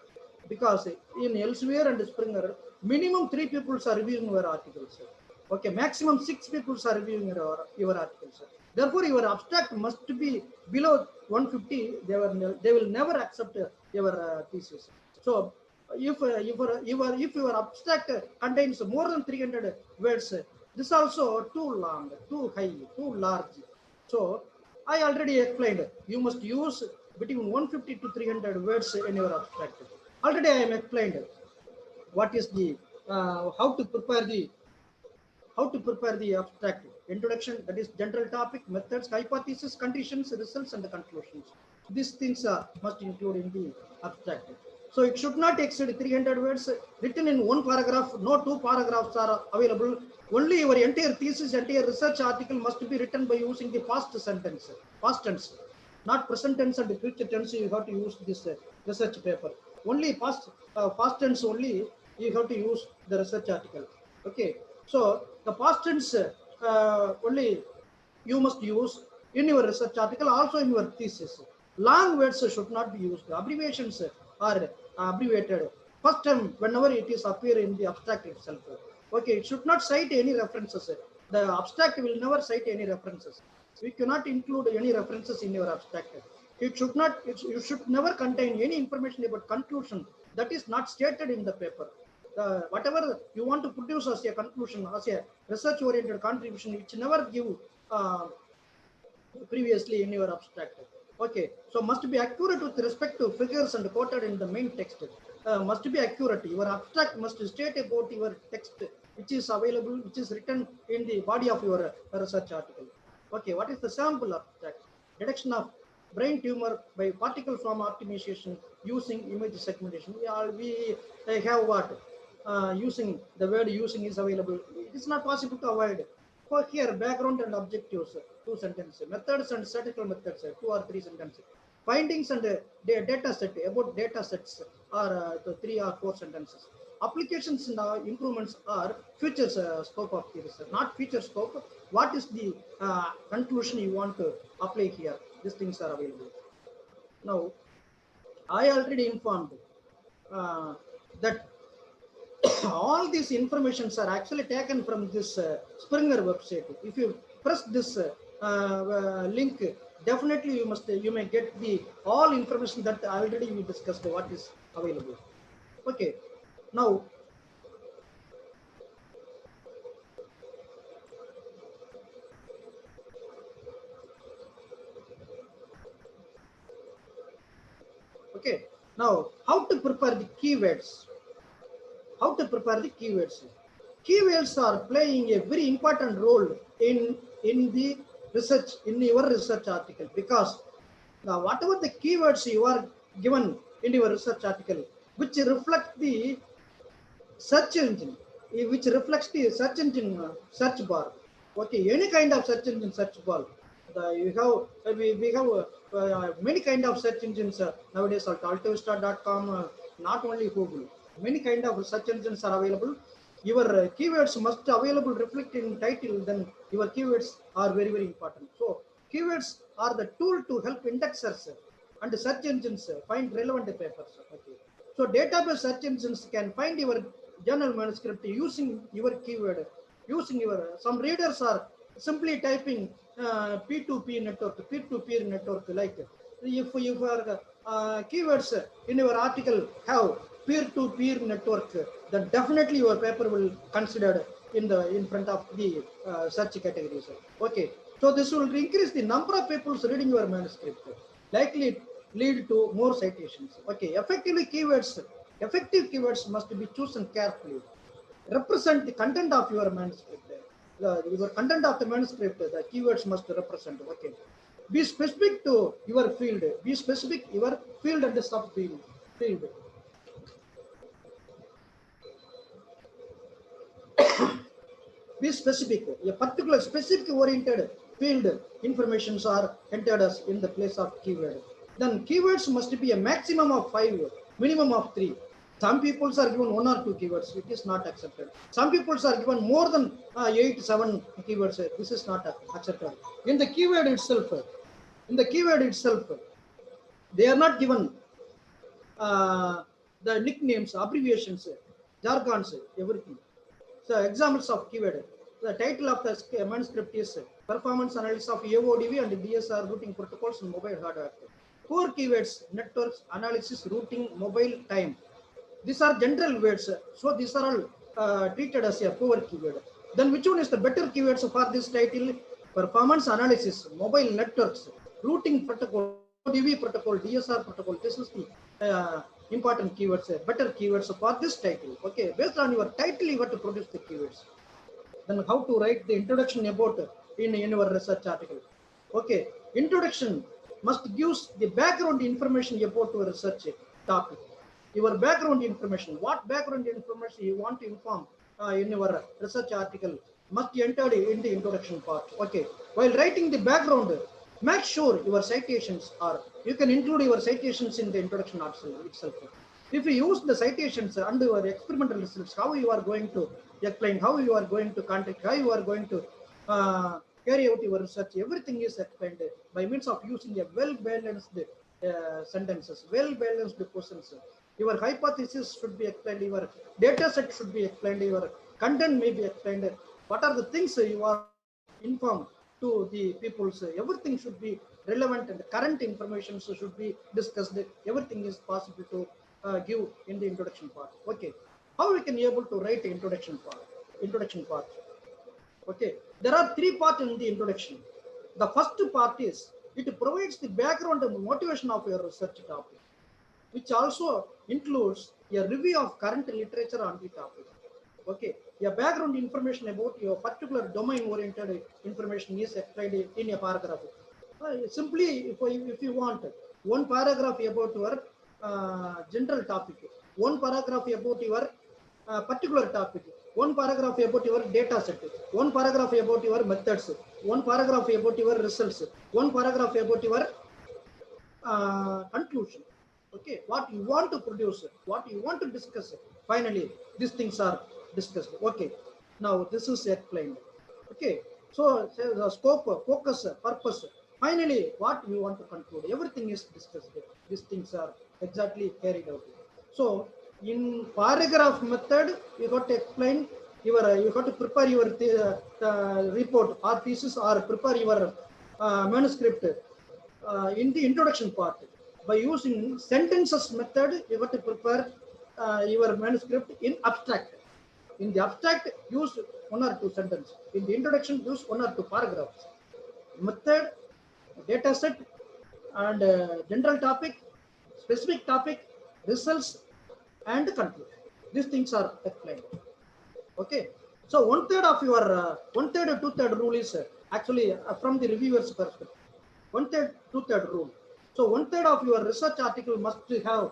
because in elsewhere and Springer, minimum 3 people are reviewing your articles. Okay, maximum 6 people are reviewing your articles. Therefore, your abstract must be below 150. They will never accept your thesis. So, if your abstract contains more than 300 words, This also too long, too high, too large. So I already explained, you must use between 150 to 300 words in your abstract. Already I am explained what is the how to prepare the abstract. Introduction, that is general topic, methods, hypothesis, conditions, results, and the conclusions. These things must include in the abstract. So it should not exceed 300 words, written in one paragraph. No two paragraphs are available. Only your entire thesis, entire research article must be written by using the past tense, not present tense and future tense. You have to use this research paper. Only past tense only you have to use the research article. Okay. So the past tense only you must use in your research article, also in your thesis. Long words should not be used. Abbreviations are abbreviated first time whenever it is appear in the abstract itself. Okay, it should not cite any references. The abstract will never cite any references. We cannot include any references in your abstract. It should not. You should never contain any information about conclusion that is not stated in the paper. Whatever you want to produce as a conclusion, as a research-oriented contribution, which never give previously in your abstract. Okay, so must be accurate with respect to figures and quoted in the main text. Must be accurate. Your abstract must state about your text, which is available, which is written in the body of your research article. Okay, what is the sample abstract? Detection of brain tumor by particle form optimization using image segmentation. We have what? Using the word using is available. It is not possible to avoid. For here, background and objectives, 2 sentences. Methods and statistical methods, 2 or 3 sentences. Findings and data set, about data sets are 3 or 4 sentences. Applications and improvements are future scope of the research, not future scope. What is the conclusion you want to apply here? These things are available. Now, I already informed that all these informations are actually taken from this Springer website. If you press this link, definitely you may get the all information that already we discussed what is available. Okay, now how to prepare the keywords. How to prepare the keywords? Keywords are playing a very important role in the research, in your research article, because whatever the keywords you are given in your research article, which reflect the search engine, which reflects the search engine search bar. Okay, any kind of search engine search bar. We have many kind of search engines nowadays. Altavista.com, not only Google. Many kind of search engines are available. Your keywords must available reflect in title. Then your keywords are very, very important. So keywords are the tool to help indexers and search engines find relevant papers. Okay. So database search engines can find your journal manuscript using your keyword. Some readers are simply typing P2P network, peer-to-peer network. Like if your keywords in your article have peer-to-peer network, then definitely your paper will considered in front of the search categories. Okay, so this will increase the number of people reading your manuscript, likely lead to more citations. Okay, effective keywords must be chosen carefully. Represent the content of your manuscript. Your content of the manuscript, the keywords must represent. Okay, be specific to your field. Be specific your field and the subfield. Be specific. A particular specific oriented field informations are entered as in the place of keyword. Then keywords must be a maximum of 5, minimum of 3. Some people are given 1 or 2 keywords. It is not accepted. Some people are given more than 8, 7 keywords. This is not accepted. In the keyword itself, they are not given the nicknames, abbreviations, jargons, everything. So examples of keyword. The title of the manuscript is Performance Analysis of AODV and DSR Routing Protocols in Mobile Hardware. Core keywords, networks, analysis, routing, mobile, time. These are general words. So these are all treated as a poor keyword. Then which one is the better keywords for this title? Performance analysis, mobile networks, routing protocol, DV protocol, DSR protocol. This is the important keywords, better keywords for this title. Okay, based on your title, you have to produce the keywords. Then how to write the introduction about in your research article. Okay, introduction must give the background information about your research topic. Your background information, what background information you want to inform in your research article must be entered in the introduction part. Okay, while writing the background, make sure your citations are, you can include your citations in the introduction itself. If you use the citations under your experimental results, how you are going to explain, how you are going to contact, how you are going to carry out your research, everything is explained by means of using a well-balanced sentences, well-balanced questions. Your hypothesis should be explained, your data set should be explained, your content may be explained. What are the things you are informed to the peoples? Everything should be relevant and current information should be discussed. Everything is possible to give in the introduction part. Okay, how we can be able to write the introduction part? Okay, there are three parts in the introduction. The first part is it provides the background and motivation of your research topic, which also includes a review of current literature on the topic. Okay, a background information about your particular domain-oriented information is explained in a paragraph. Simply, if you want one paragraph about your general topic, one paragraph about your particular topic, one paragraph about your data set, one paragraph about your methods, one paragraph about your results, one paragraph about your conclusion. Okay, what you want to produce, what you want to discuss, finally these things are discussed. Okay, now this is explained. Okay, so the scope, focus, purpose, finally what we want to conclude, everything is discussed. These things are exactly carried out. So in paragraph method, you got to explain your, you got to prepare your report or thesis or prepare your manuscript in the introduction part. By using sentences method, you got to prepare your manuscript in abstract. In the abstract, use one or two sentences. In the introduction, use one or two paragraphs. Method, data set, and general topic, specific topic, results, and conclusion. These things are explained. Okay. So 1/3 of your 1/3 or 2/3 rule is actually from the reviewer's perspective. 1/3, 2/3 rule. So 1/3 of your research article must have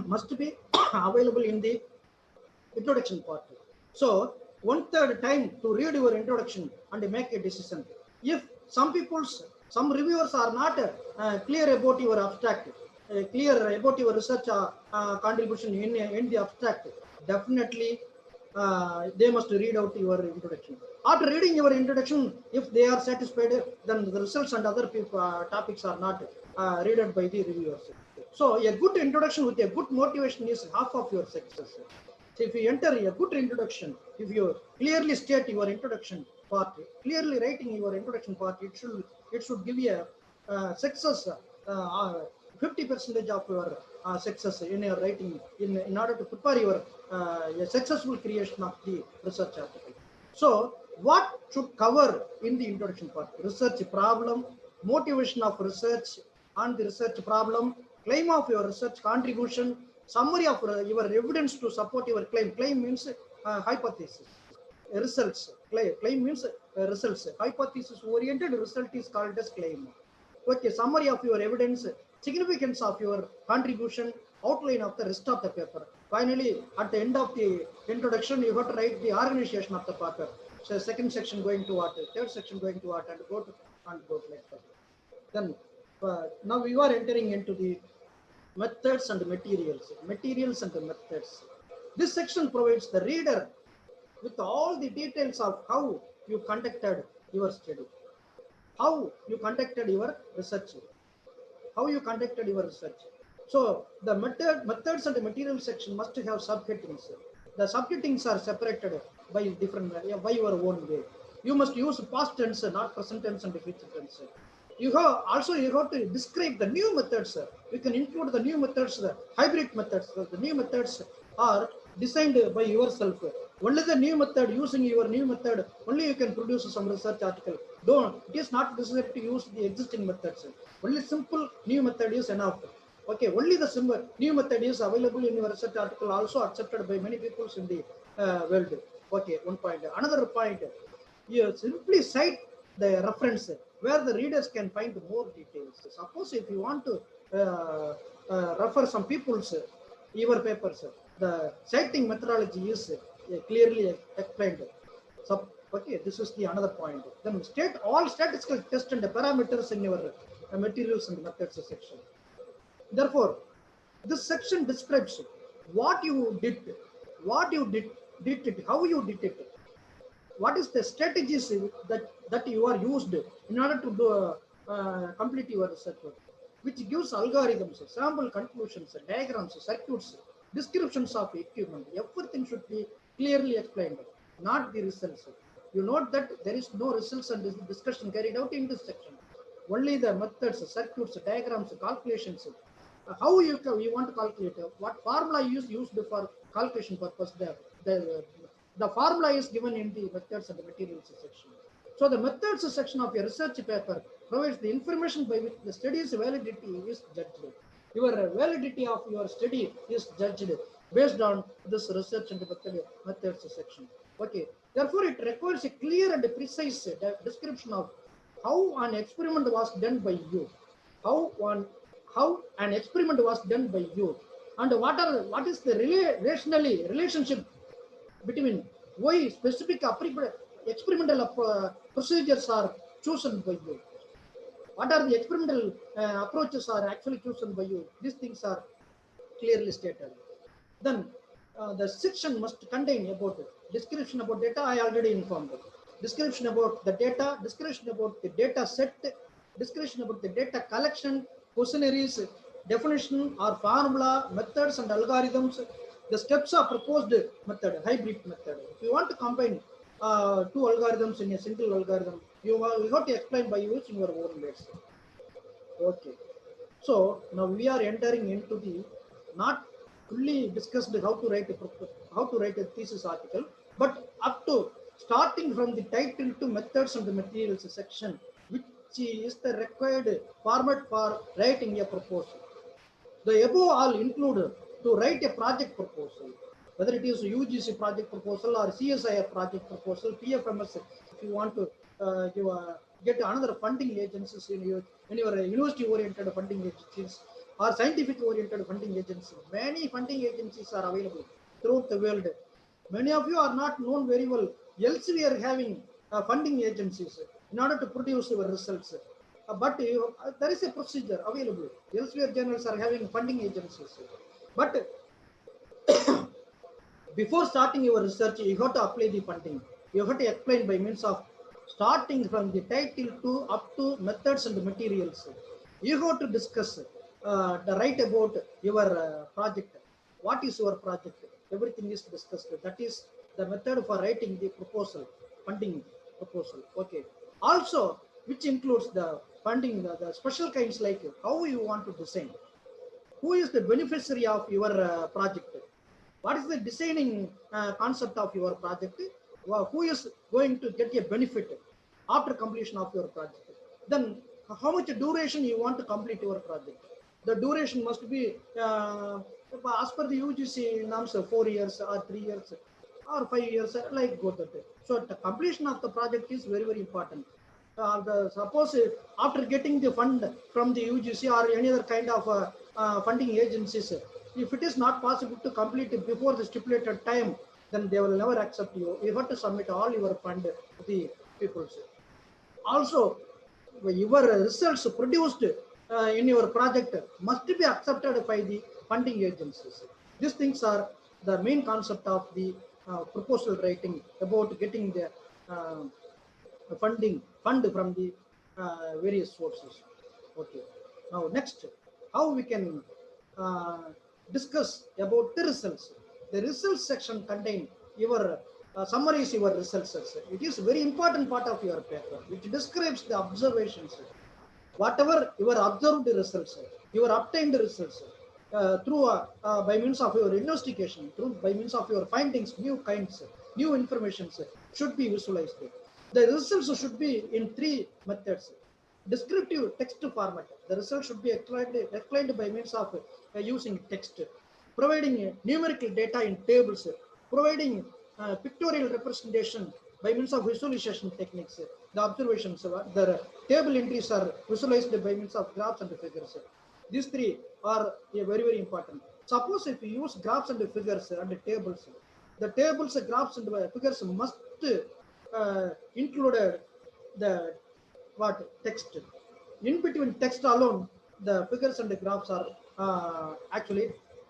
must be available in the introduction part. So 1/3 time to read your introduction and make a decision. If some reviewers are not clear about your abstract, clear about your research contribution in the abstract, definitely they must read out your introduction. After reading your introduction, if they are satisfied, then the results and other topics are not read by the reviewers. So a good introduction with a good motivation is half of your success. So if you enter a good introduction, if you clearly state your introduction part, clearly writing your introduction part, it should give you a success, 50% of your success in your writing in order to prepare your a successful creation of the research article. So what should cover in the introduction part? Research problem, motivation of research on the research problem, claim of your research contribution, summary of your evidence to support your claim. Claim means hypothesis. Results. Claim means results. Hypothesis oriented result is called as claim. Okay, summary of your evidence, significance of your contribution, outline of the rest of the paper. Finally, at the end of the introduction, you have to write the organization of the paper. So second section going to what, third section going to what, and go like that. Then now we are entering into the methods and materials. Materials and the methods. This section provides the reader with all the details of how you conducted your study, how you conducted your research, how you conducted your research. So the methods and the material section must have subheadings. The subheadings are separated by different, by your own way. You must use past tense, not present tense and future tense. You have to describe the new methods. You can include the new methods, the hybrid methods. The new methods are designed by yourself. Only the new method, using your new method, only you can produce some research article. Don't, it is not necessary to use the existing methods. Only simple new method is enough. Okay, only the simple new method is available in your research article, also accepted by many people in the world. Okay, one point. Another point, you simply cite the reference where the readers can find more details. Suppose if you want to refer some people's your papers, the citing methodology is clearly explained. So, okay, this is the another point. Then state all statistical tests and parameters in your materials and methods section. Therefore, this section describes what you did, how you did it, what is the strategies that you are used in order to do, complete your research work, which gives algorithms, sample conclusions, diagrams, circuits, descriptions of equipment. Everything should be clearly explained, not the results. You note that there is no results and discussion carried out in this section. Only the methods, circuits, diagrams, calculations, how you want to calculate, what formula is used for calculation purpose. The formula is given in the methods and the materials section. So the methods section of your research paper provides the information by which the study's validity is judged. Your validity of your study is judged based on this research and methods section. Okay. Therefore, it requires a clear and precise description of how an experiment was done by you, how an experiment was done by you, and what is the relationship between why specific experimental procedures are chosen by you. What are the experimental approaches are actually chosen by you? These things are clearly stated. Then the section must contain about description about data. I already informed. Description about the data, description about the data set, description about the data collection, questionnaires, definition or formula, methods and algorithms, the steps of proposed method, hybrid method. If you want to combine two algorithms in a single algorithm, you have to explain by using your own words. Okay. So now we are entering into the not fully discussed how to write a thesis article, but up to starting from the title to methods and the materials section, which is the required format for writing a proposal. The above all include to write a project proposal, whether it is UGC project proposal or CSIR project proposal, PFMS, if you want to get another funding agencies in your university-oriented funding agencies or scientific-oriented funding agencies. Many funding agencies are available throughout the world. Many of you are not known very well. Elsewhere having funding agencies in order to produce your results. But there is a procedure available. Elsewhere journals are having funding agencies. But before starting your research, you have to apply the funding. You have to explain by means of starting from the title to up to methods and materials. You have to discuss write about your project. What is your project? Everything is discussed. That is the method for writing the proposal, funding proposal. Okay. Also, which includes the funding, the special kinds like how you want to design. Who is the beneficiary of your project? What is the designing concept of your project? Who is going to get a benefit after completion of your project? Then how much duration you want to complete your project? The duration must be as per the UGC norms, 4 years or 3 years or 5 years, like go that. So the completion of the project is very, very important. Suppose after getting the fund from the UGC or any other kind of funding agencies, if it is not possible to complete it before the stipulated time, then they will never accept you. You have to submit all your fund to the people. Also, your results produced in your project must be accepted by the funding agencies. These things are the main concept of the proposal writing about getting the fund from the various sources. Okay. Now next, how we can discuss about the results. The results section contain your summarize your results. It is a very important part of your paper, which describes the observations, whatever your observed results, your obtained results by means of your investigation, by means of your findings, new new information should be visualized. The results should be in 3 methods. Descriptive text format. The result should be explained by means of using text. Providing numerical data in tables. Providing pictorial representation by means of visualization techniques. The observations, the table entries are visualized by means of graphs and figures. These 3 are very, very important. Suppose if you use graphs and figures and tables, the tables, graphs and figures must include the text. In between text alone, the figures and the graphs are actually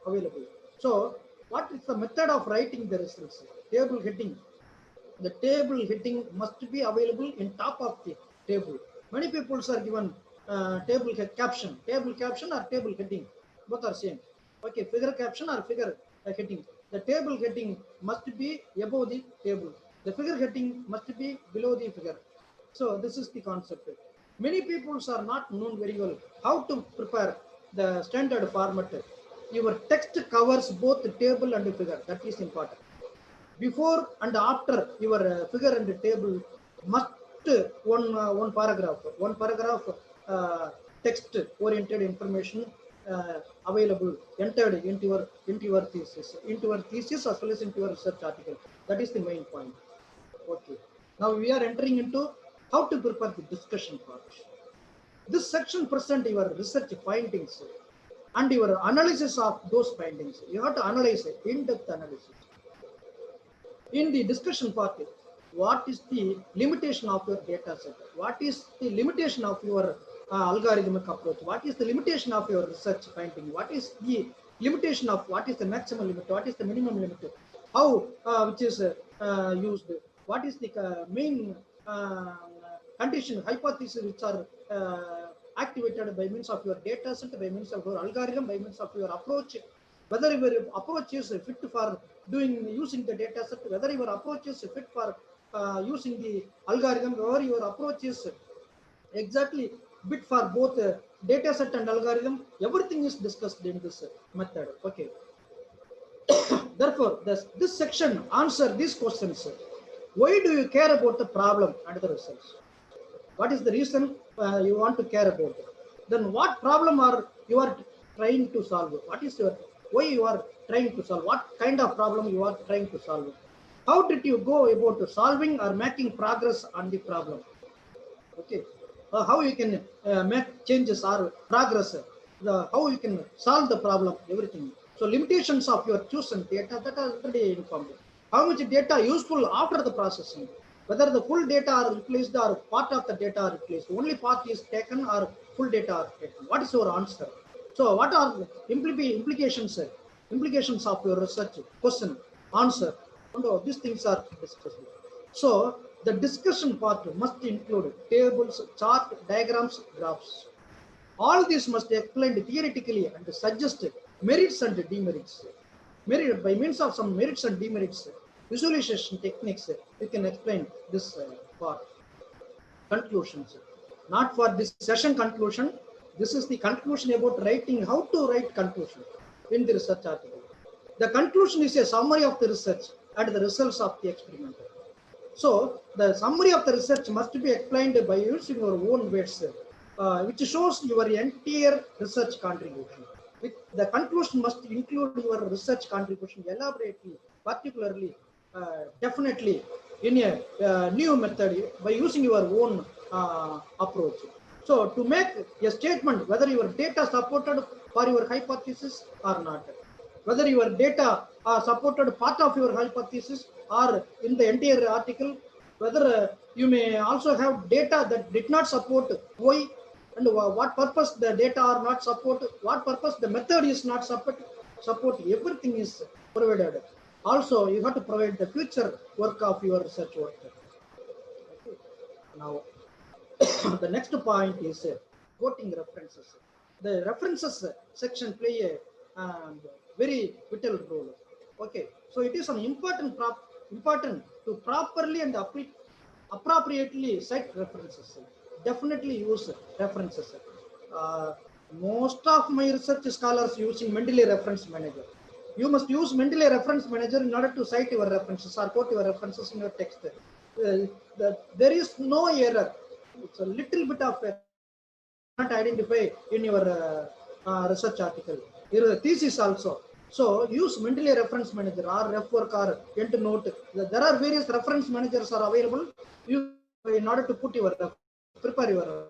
available. So what is the method of writing the results? Table heading. The table heading must be available in top of the table. Many people are given table caption or table heading. Both are same. Okay, figure caption or figure heading. The table heading must be above the table. The figure heading must be below the figure. So this is the concept. Many people are not known very well how to prepare the standard format. Your text covers both the table and the figure. That is important. Before and after your figure and the table must one paragraph text oriented information available entered into your thesis as well as into your research article. That is the main point. Okay, now we are entering into how to prepare the discussion part. This section presents your research findings and your analysis of those findings. You have to analyze it, in-depth analysis. In the discussion part, what is the limitation of your data set? What is the limitation of your algorithmic approach? What is the limitation of your research finding? What is the limitation of what is the maximum limit? What is the minimum limit? How which is used? What is the main condition, hypothesis which are activated by means of your data set, by means of your algorithm, by means of your approach? Whether your approach is fit for using the data set, whether your approach is fit for using the algorithm, whether your approach is exactly bit for both data set and algorithm, everything is discussed in this method. Okay. Therefore, this section answer these questions. Why do you care about the problem and the results? What is the reason you want to care about it? Then what problem you are trying to solve? What is your why you are trying to solve? What kind of problem you are trying to solve? How did you go about solving or making progress on the problem? Okay, how you can make changes or progress? How you can solve the problem? Everything. So limitations of your chosen data that are already informed. How much data useful after the processing? Whether the full data are replaced or part of the data are replaced. Only part is taken or full data are taken. What is your answer? So what are the implications of your research question, answer? And these things are discussed. So the discussion part must include tables, chart, diagrams, graphs. All these must be explained theoretically and suggest merits and demerits. Merit by means of some merits and demerits, visualization techniques, you can explain this part. Conclusions. Not for this session conclusion. This is the conclusion about writing, how to write conclusion in the research article. The conclusion is a summary of the research and the results of the experiment. So the summary of the research must be explained by using your own words, which shows your entire research contribution. The conclusion must include your research contribution elaborately, particularly, definitely in a new method by using your own approach. So to make a statement whether your data supported for your hypothesis or not, whether your data supported part of your hypothesis or in the entire article, whether you may also have data that did not support why and what purpose the data are not support, what purpose the method is not support, everything is provided. Also, you have to provide the future work of your research work. Okay. Now, the next point is quoting references. The references section play a very vital role. Okay, so it is an important to properly and appropriately cite references. Definitely use references. Most of my research scholars using Mendeley reference manager. You must use mentally reference manager in order to cite your references or quote your references in your text. There is no error. It's a little bit of error not identify in your research article. Your thesis also. So use mentally reference manager or RefWork or EndNote. There are various reference managers are available. You in order to put your prepare your.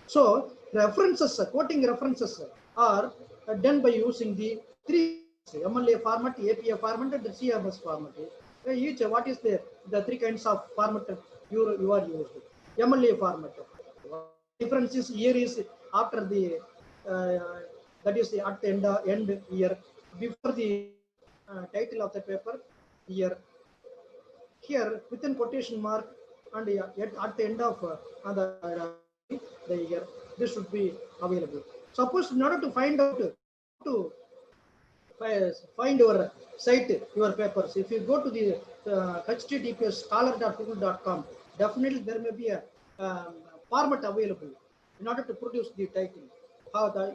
So references, quoting references are done by using the three MLA format, APA format, and CMS format. Each what is the three kinds of format you are used? MLA format. Difference is here is after the that is at the end year, before the title of the paper year, here within quotation mark, and at the end of the year, this should be available. Suppose in order to find out to find your site, your papers, if you go to the https scholar.google.com, definitely there may be a format available in order to produce the title,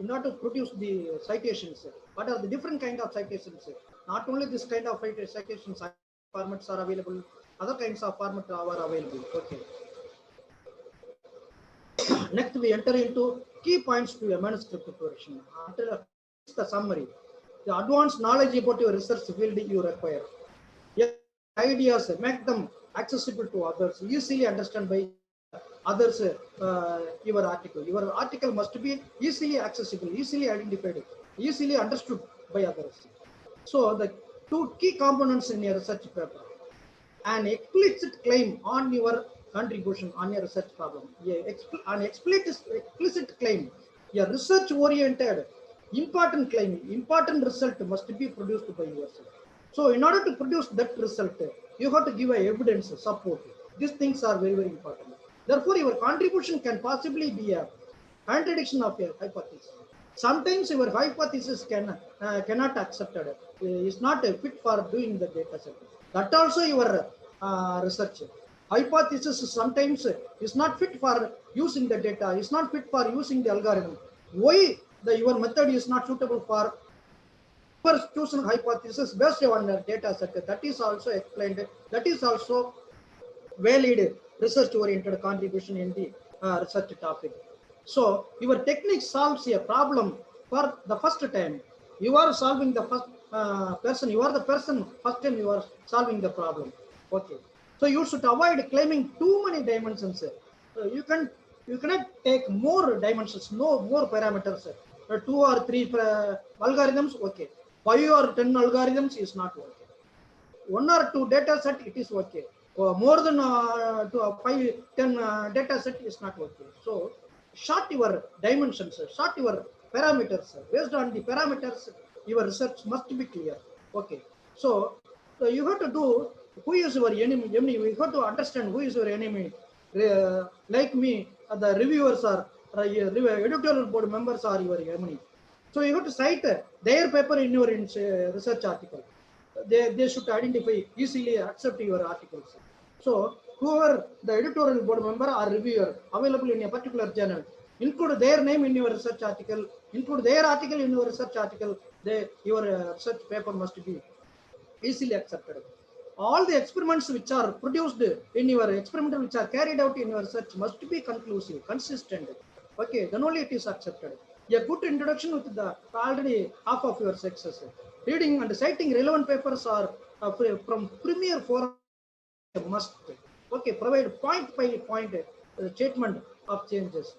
in order to produce the citations. What are the different kind of citations? Not only this kind of citations formats are available, other kinds of formats are available. Okay. Next, we enter into key points to a manuscript preparation. After the summary, the advanced knowledge about your research field you require. Ideas, make them accessible to others, easily understand by others. Your article must be easily accessible, easily identified, easily understood by others. So the two key components in your research paper: an explicit claim on your contribution on your research problem. An explicit claim, a research oriented important claim, important result must be produced by yourself. So in order to produce that result, you have to give a evidence support. These things are very, very important. Therefore, your contribution can possibly be a contradiction of your hypothesis. Sometimes your hypothesis cannot accepted. Is not fit for doing the data set. That also your research. Hypothesis sometimes is not fit for using the data, is not fit for using the algorithm. Why your method is not suitable for chosen hypothesis based on the data set? That is also explained. That is also valid research oriented contribution in the research topic. So your technique solves a problem for the first time. You are solving the first person. You are the person first time you are solving the problem. Okay. So you should avoid claiming too many dimensions. You cannot take more dimensions, no more parameters. 2 or 3 algorithms, okay. 5 or 10 algorithms is not okay. 1 or 2 data set, it is okay. More than 5, 10 data set is not okay. So short your dimensions, short your parameters. Based on the parameters, your research must be clear. Okay. So you have to do who is your enemy. You have to understand who is your enemy. Like me, the reviewers are editorial board members are your enemy. So you have to cite their paper in your research article. They should identify, easily accept your articles. So whoever the editorial board member or reviewer available in a particular journal, include their name in your research article, include their article in your research article. Your research paper must be easily accepted. All the experiments which are produced in your experiment, which are carried out in your research, must be conclusive, consistent. Okay, then only it is accepted. A good introduction with the already half of your success. Reading and citing relevant papers are from premier forum must. Okay, provide point by point statement of changes.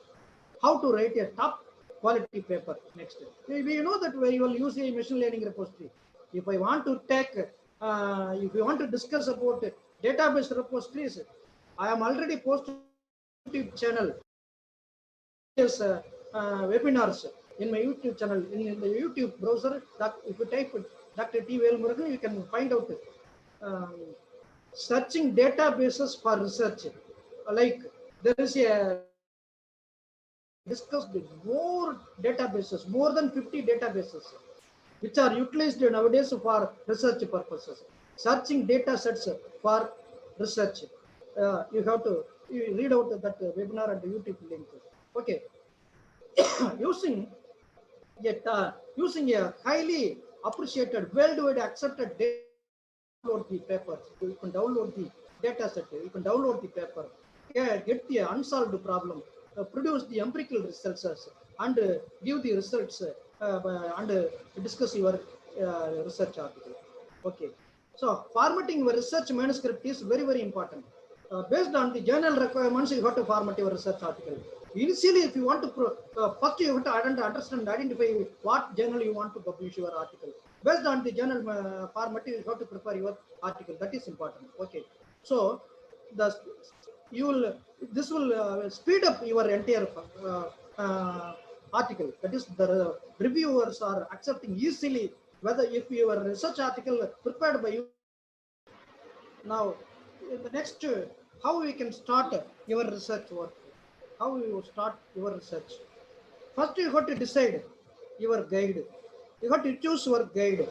How to write a top quality paper. Next, we know that we will use a machine learning repository. If I want to take, if you want to discuss about database repositories, I am already posted YouTube channel. Webinars in my YouTube channel, in the YouTube browser. If you type Dr. T. Velmurugan, you can find out searching databases for research. Like there is a discussed more databases, more than 50 databases, which are utilized nowadays for research purposes. Searching data sets for research. You have to read out that webinar and YouTube link. Okay. using a highly appreciated, worldwide accepted. Download the papers. You can download the data set. You can download the paper. Yeah, get the unsolved problem. Produce the empirical results and give the results and discuss your research article. Okay. So formatting your research manuscript is very, very important. Based on the journal requirements, you have to format your research article. Initially, if you want to, first you have to understand, identify what journal you want to publish your article. Based on the journal format, you have to prepare your article. That is important. Okay. So this will speed up your entire article. That is, the reviewers are accepting easily whether if your research article prepared by you. Now, in the next, how we can start your research work? How you start your research? First, you have to decide your guide. You have to choose your guide.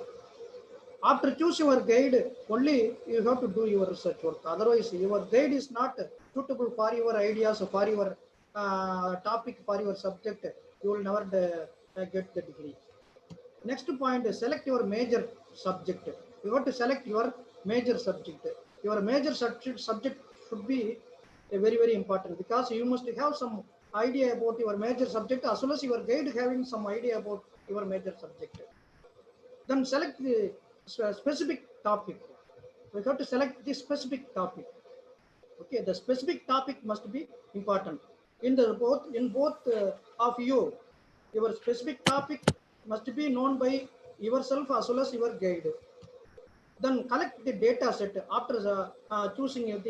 After choosing your guide, only you have to do your research work. Otherwise, your guide is not suitable for your ideas, for your topic, for your subject. You will never get the degree. Next point is select your major subject. You have to select your major subject. Your major subject should be very, very important, because you must have some idea about your major subject as well as your guide having some idea about your major subject. Then select the specific topic. We have to select the specific topic. Okay, the specific topic must be important. In both of you, your specific topic must be known by yourself as well as your guide. Then collect the data set after choosing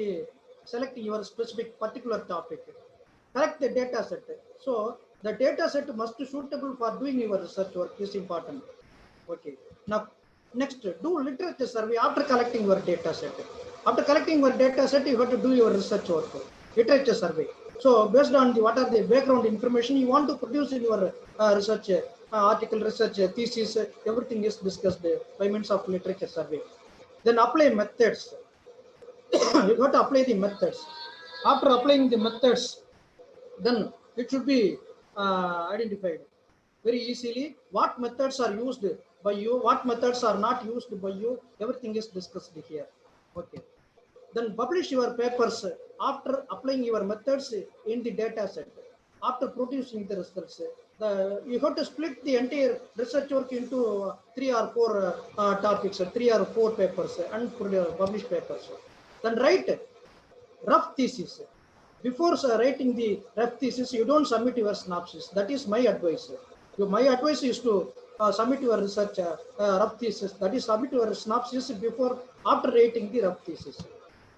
selecting your specific particular topic. Collect the data set. So the data set must be suitable for doing your research work is important. Okay. Now, next, do literature survey after collecting your data set. After collecting your data set, you have to do your research work, literature survey. So based on what are the background information you want to produce in your research article, research thesis, everything is discussed by means of literature survey. Then apply methods. You got to apply the methods. After applying the methods, then it should be identified very easily what methods are used by you, what methods are not used by you. Everything is discussed here. Okay. Then publish your papers after applying your methods in the data set. After producing the results, you have to split the entire research work into 3 or 4 topics, 3 or 4 papers and publish papers. Then write rough thesis. Before writing the rough thesis, you don't submit your synopsis. That is my advice. My advice is to submit your research rough thesis. That is, submit your synopsis after writing the rough thesis.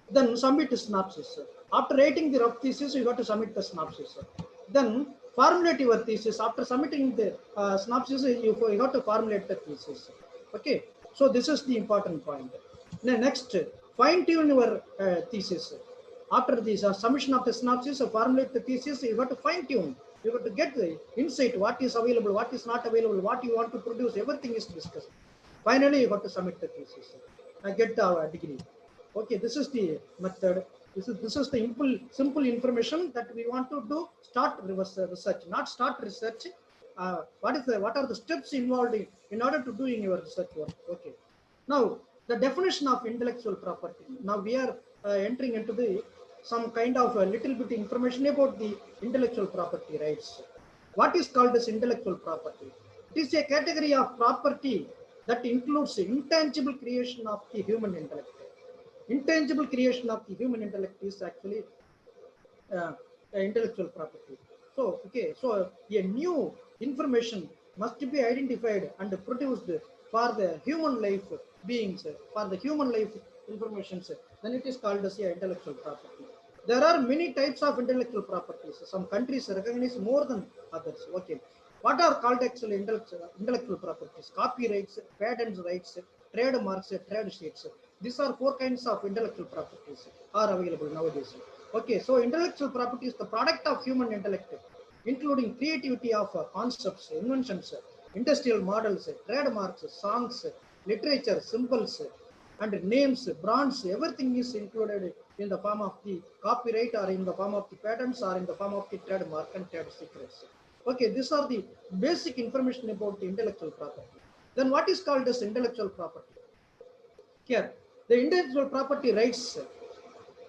Then submit the synopsis. After writing the rough thesis, you got to submit the synopsis. Then formulate your thesis. After submitting the synopsis, you got to formulate the thesis. Okay. So this is the important point. Now next, fine tune your thesis. After the submission of the synopsis, formulate the thesis, you got to fine tune. You got to get the insight, what is available, what is not available, what you want to produce, everything is discussed. Finally, you got to submit the thesis and get our degree. Okay, this is the method. This is the simple information that we want to do. Start research, not start research. What are the steps involved in order to doing your research work? Okay. Now, the definition of intellectual property. Now we are entering into some kind of a little bit information about the intellectual property rights. What is called as intellectual property? It is a category of property that includes intangible creation of the human intellect. Intangible creation of the human intellect is actually intellectual property. So, okay, so a new information must be identified and produced for the human life beings, for the human life information, then it is called as a intellectual property. There are many types of intellectual properties. Some countries recognize more than others. Okay, what are called actually intellectual properties? Copyrights, patent rights, trademarks, trade secrets. These are 4 kinds of intellectual properties are available nowadays. Okay, so intellectual property is the product of human intellect, including creativity of concepts, inventions, industrial models, trademarks, songs, literature, symbols, and names, brands. Everything is included in the form of the copyright, or in the form of the patents, or in the form of the trademark and trade secrets. Okay, these are the basic information about the intellectual property. Then what is called as intellectual property? Here, the intellectual property rights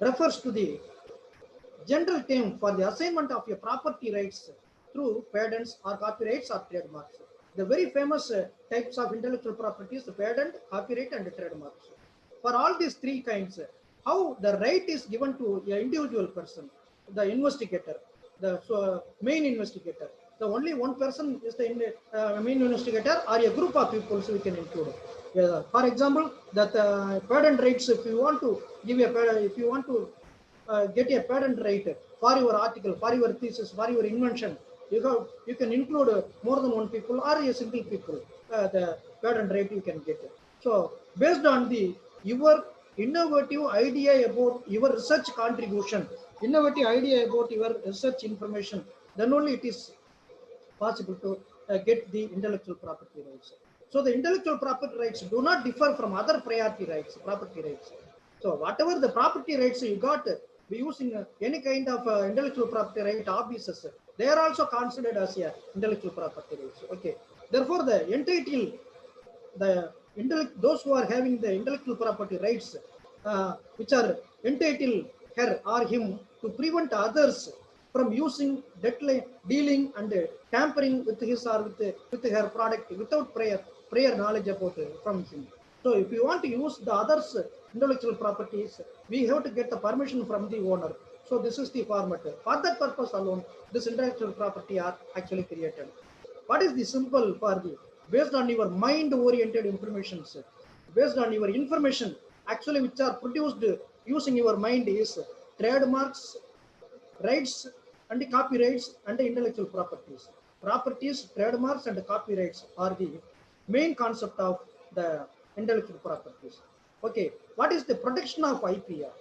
refers to the general term for the assignment of your property rights through patents or copyrights or trademarks. The very famous types of intellectual property is the patent, copyright, and trademarks. For all these three kinds, how the right is given to an individual person, the investigator, the main investigator. The only one person is the main investigator, or a group of people, so we can include. For example, that patent rights, if you want to give if you want to get a patent right for your article, for your thesis, for your invention, you can include more than one people or a single people. The patent right you can get. So based on the your innovative idea about your research contribution, innovative idea about your research information, then only it is possible to get the intellectual property rights. So the intellectual property rights do not differ from other property rights. So whatever the property rights you got using any kind of intellectual property right offices, they are also considered as intellectual property rights. Okay. Therefore, those who are having the intellectual property rights, which are entitled her or him to prevent others from using, dealing, and tampering with his or with her product without prior knowledge about from him. So if you want to use the others' intellectual properties, we have to get the permission from the owner. So this is the format. For that purpose alone, this intellectual property are actually created. What is the simple for the based on your mind-oriented information, based on your information actually which are produced using your mind is trademarks, rights, and the copyrights, and the intellectual properties. Properties, trademarks, and copyrights are the main concept of the intellectual properties. Okay, what is the protection of IPR?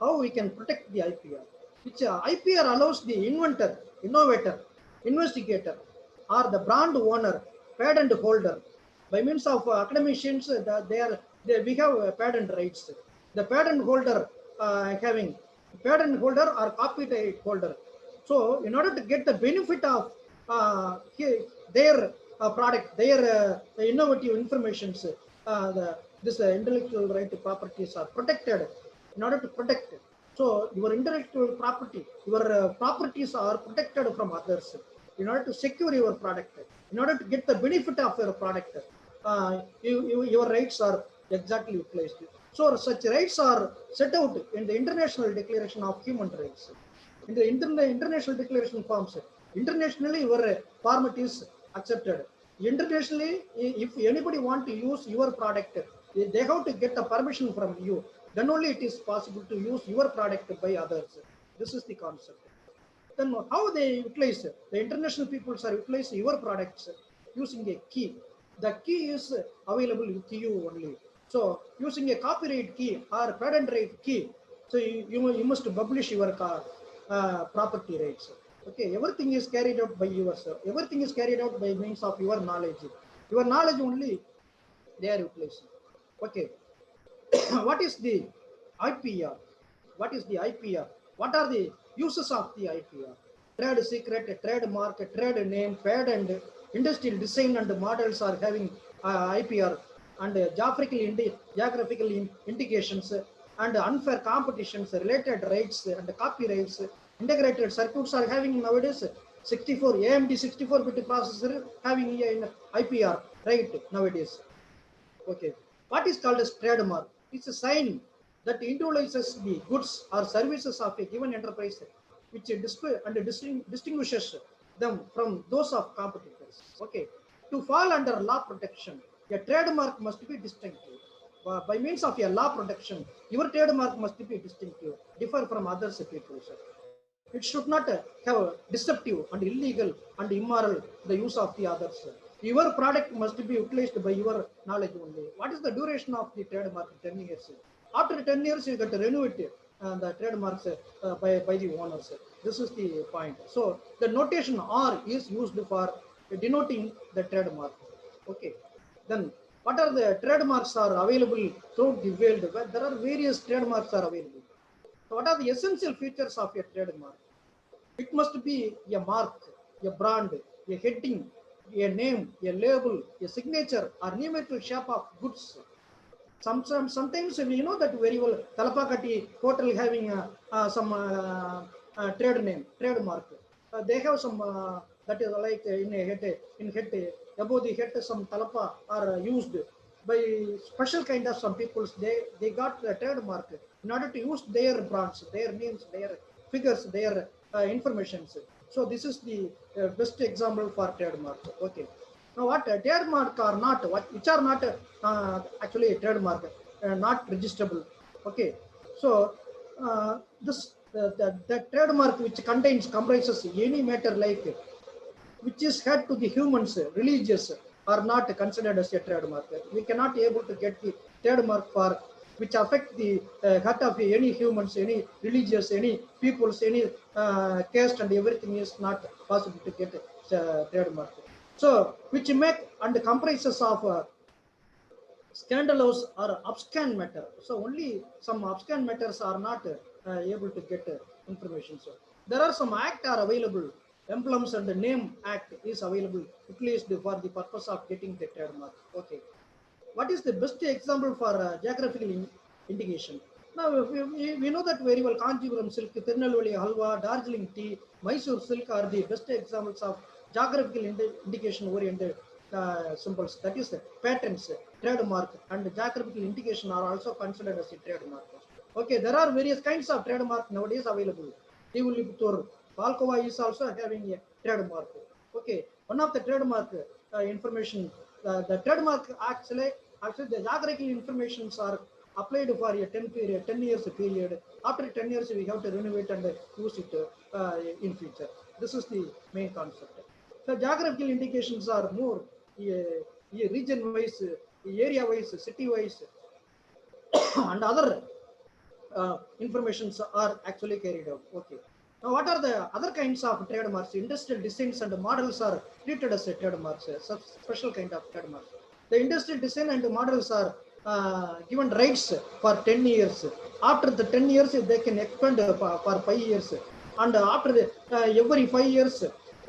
How we can protect the IPR? Which IPR allows the inventor, innovator, investigator, or the brand owner, patent holder, by means of academicians, we have patent rights. The patent holder having patent holder or copyright holder. So in order to get the benefit of their product, their innovative informations, this intellectual right properties are protected in order to protect. So your intellectual property, your properties are protected from others in order to secure your product, in order to get the benefit of your product. Your rights are exactly utilized. So such rights are set out in the International Declaration of Human Rights. In the international declaration forms, internationally your format is accepted. Internationally, if anybody want to use your product, they have to get a permission from you. Then only it is possible to use your product by others. This is the concept. Then how they utilize the international peoples are utilize your products using a key. The key is available with you only. So using a copyright key or patent right key, so you must publish your property rights. Okay, everything is carried out by yourself. Everything is carried out by means of your knowledge. Your knowledge only they are utilizing. Okay. What is the IPR? What is the IPR? What are the uses of the IPR? Trade secret, trademark, trade name, patent, industrial design and models are having IPR, and geographical indications and unfair competitions, related rights and copyrights. Integrated circuits are having nowadays AMD 64-bit processor having in IPR right nowadays. Okay, what is called as trademark? It's a sign that individualizes the goods or services of a given enterprise, which distinguishes them from those of competitors. Okay, to fall under law protection, a trademark must be distinctive. By means of a law protection, your trademark must be distinctive, differ from others people. It should not have deceptive and illegal and immoral the use of the others. Your product must be utilized by your knowledge only. What is the duration of the trademark? 10 years. After 10 years, you get to renew it, the trademarks by the owners. This is the point. So the notation R is used for denoting the trademark. Okay. Then what are the trademarks are available throughout the world? There are various trademarks are available. So what are the essential features of a trademark? It must be a mark, a brand, a heading, a name, a label, a signature, or numerical shape of goods. Sometimes we know that very well. Talapakati hotel having some trade name, trademark. They have some that is like in head above the head some talapa are used by special kind of some peoples. They got the trademark in order to use their brands, their names, their figures, their informations. So this is the best example for trademark. Okay. Now, what trademark are not, which are not actually trademark, not registrable. Okay, so the trademark which comprises any matter like which is head to the humans, religious, are not considered as a trademark. We cannot able to get the trademark for which affect the heart of any humans, any religious, any peoples, any caste, and everything is not possible to get trademark. So, which make and comprises of scandalous or obscene matter. So, only some obscene matters are not able to get information. So, there are some act are available. Emblems and the name act is available at least for the purpose of getting the trademark. Okay. What is the best example for geographical indication? Now, we know that very well. Kanchipuram silk, Tirunelveli halwa, Darjeeling tea, Mysore silk are the best examples of geographical indication oriented symbols. That is patents, trademark, and geographical indication are also considered as a trademark. Okay, there are various kinds of trademark nowadays available. Tivuliputtur, Palkova is also having a trademark. Okay, one of the trademark information, the trademark actually the geographical informations are applied for a 10 years period. After 10 years, we have to renovate and use it in future. This is the main concept. The geographical indications are more region-wise, area-wise, city-wise, and other informations are actually carried out. Okay. Now, what are the other kinds of trademarks? Industrial designs and models are treated as a trademarks, a special kind of trademarks. The industrial design and models are given rights for 10 years. After the 10 years, they can expand for 5 years. And after the, every 5 years,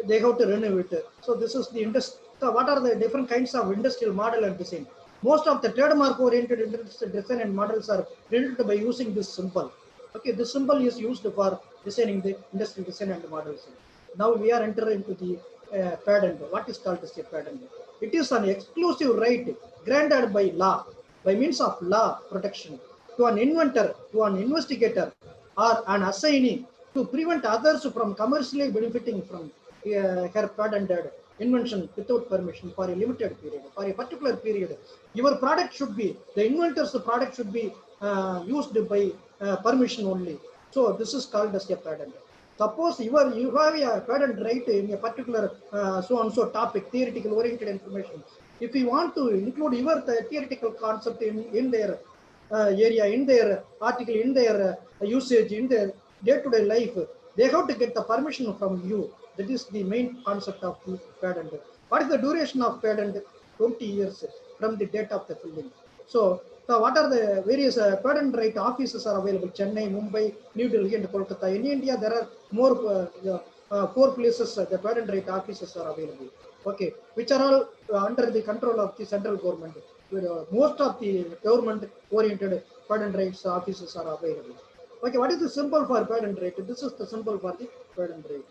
they have to renew it. So this is the industry. So what are the different kinds of industrial model and design? Most of the trademark-oriented industrial design and models are printed by using this symbol. Okay, this symbol is used for designing the industrial design and models. Now we are entering into the patent. What is called as a patent? It is an exclusive right granted by law, by means of law protection, to an inventor, to an investigator, or an assignee to prevent others from commercially benefiting from her patented invention without permission for a limited period, for a particular period. Your product should be, the inventor's product should be used by permission only. So this is called as a patent. Suppose you have a patent right in a particular so and so topic, theoretical oriented information. If you want to include your theoretical concept in their area, in their article, in their usage, in their day-to-day life, they have to get the permission from you. That is the main concept of the patent. What is the duration of patent? 20 years from the date of the filing. So what are the various patent right offices are available? Chennai, Mumbai, New Delhi, and Kolkata. In India, there are more 4 places the patent right offices are available. Okay, which are all under the control of the central government. Most of the government-oriented patent rights offices are available. Okay, what is the symbol for patent right? This is the symbol for the patent right.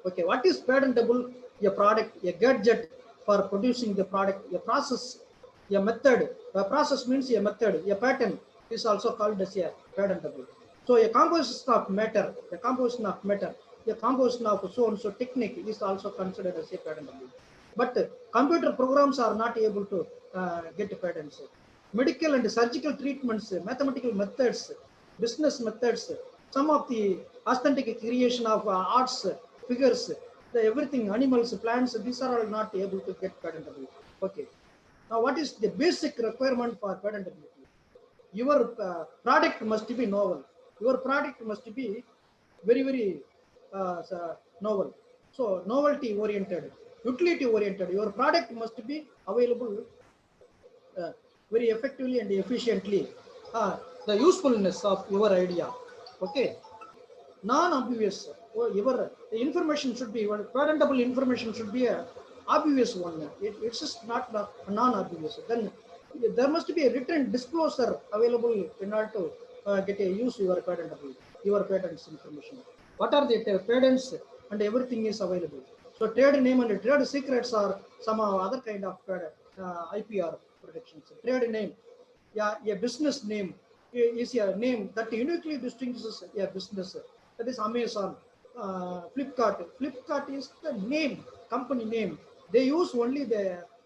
Okay, what is patentable? A product, a gadget for producing the product, a process, a method. A process means a method. A patent is also called as a patentable. So a composition of matter, a composition of matter, a composition of so and so technique is also considered as a patentable. But computer programs are not able to get patents. Medical and surgical treatments, mathematical methods, business methods, some of the aesthetic creation of arts, figures, everything, animals, plants, these are all not able to get patentable. Okay. Now, what is the basic requirement for patentability? Your product must be novel. Your product must be very, very novel. So, novelty oriented, utility oriented. Your product must be available very effectively and efficiently. The usefulness of your idea. Okay. Non-obvious. Your information should be, patentable information should be obvious one. It's just not non-obvious. Then there must be a written disclosure available in order to get a use your patent's information. What are the patents and everything is available. So trade name and trade secrets are some other kind of IPR protections. Trade name, yeah, a business name is a name that uniquely distinguishes a business. That is Amazon, Flipkart. Flipkart is the name, company name. They use only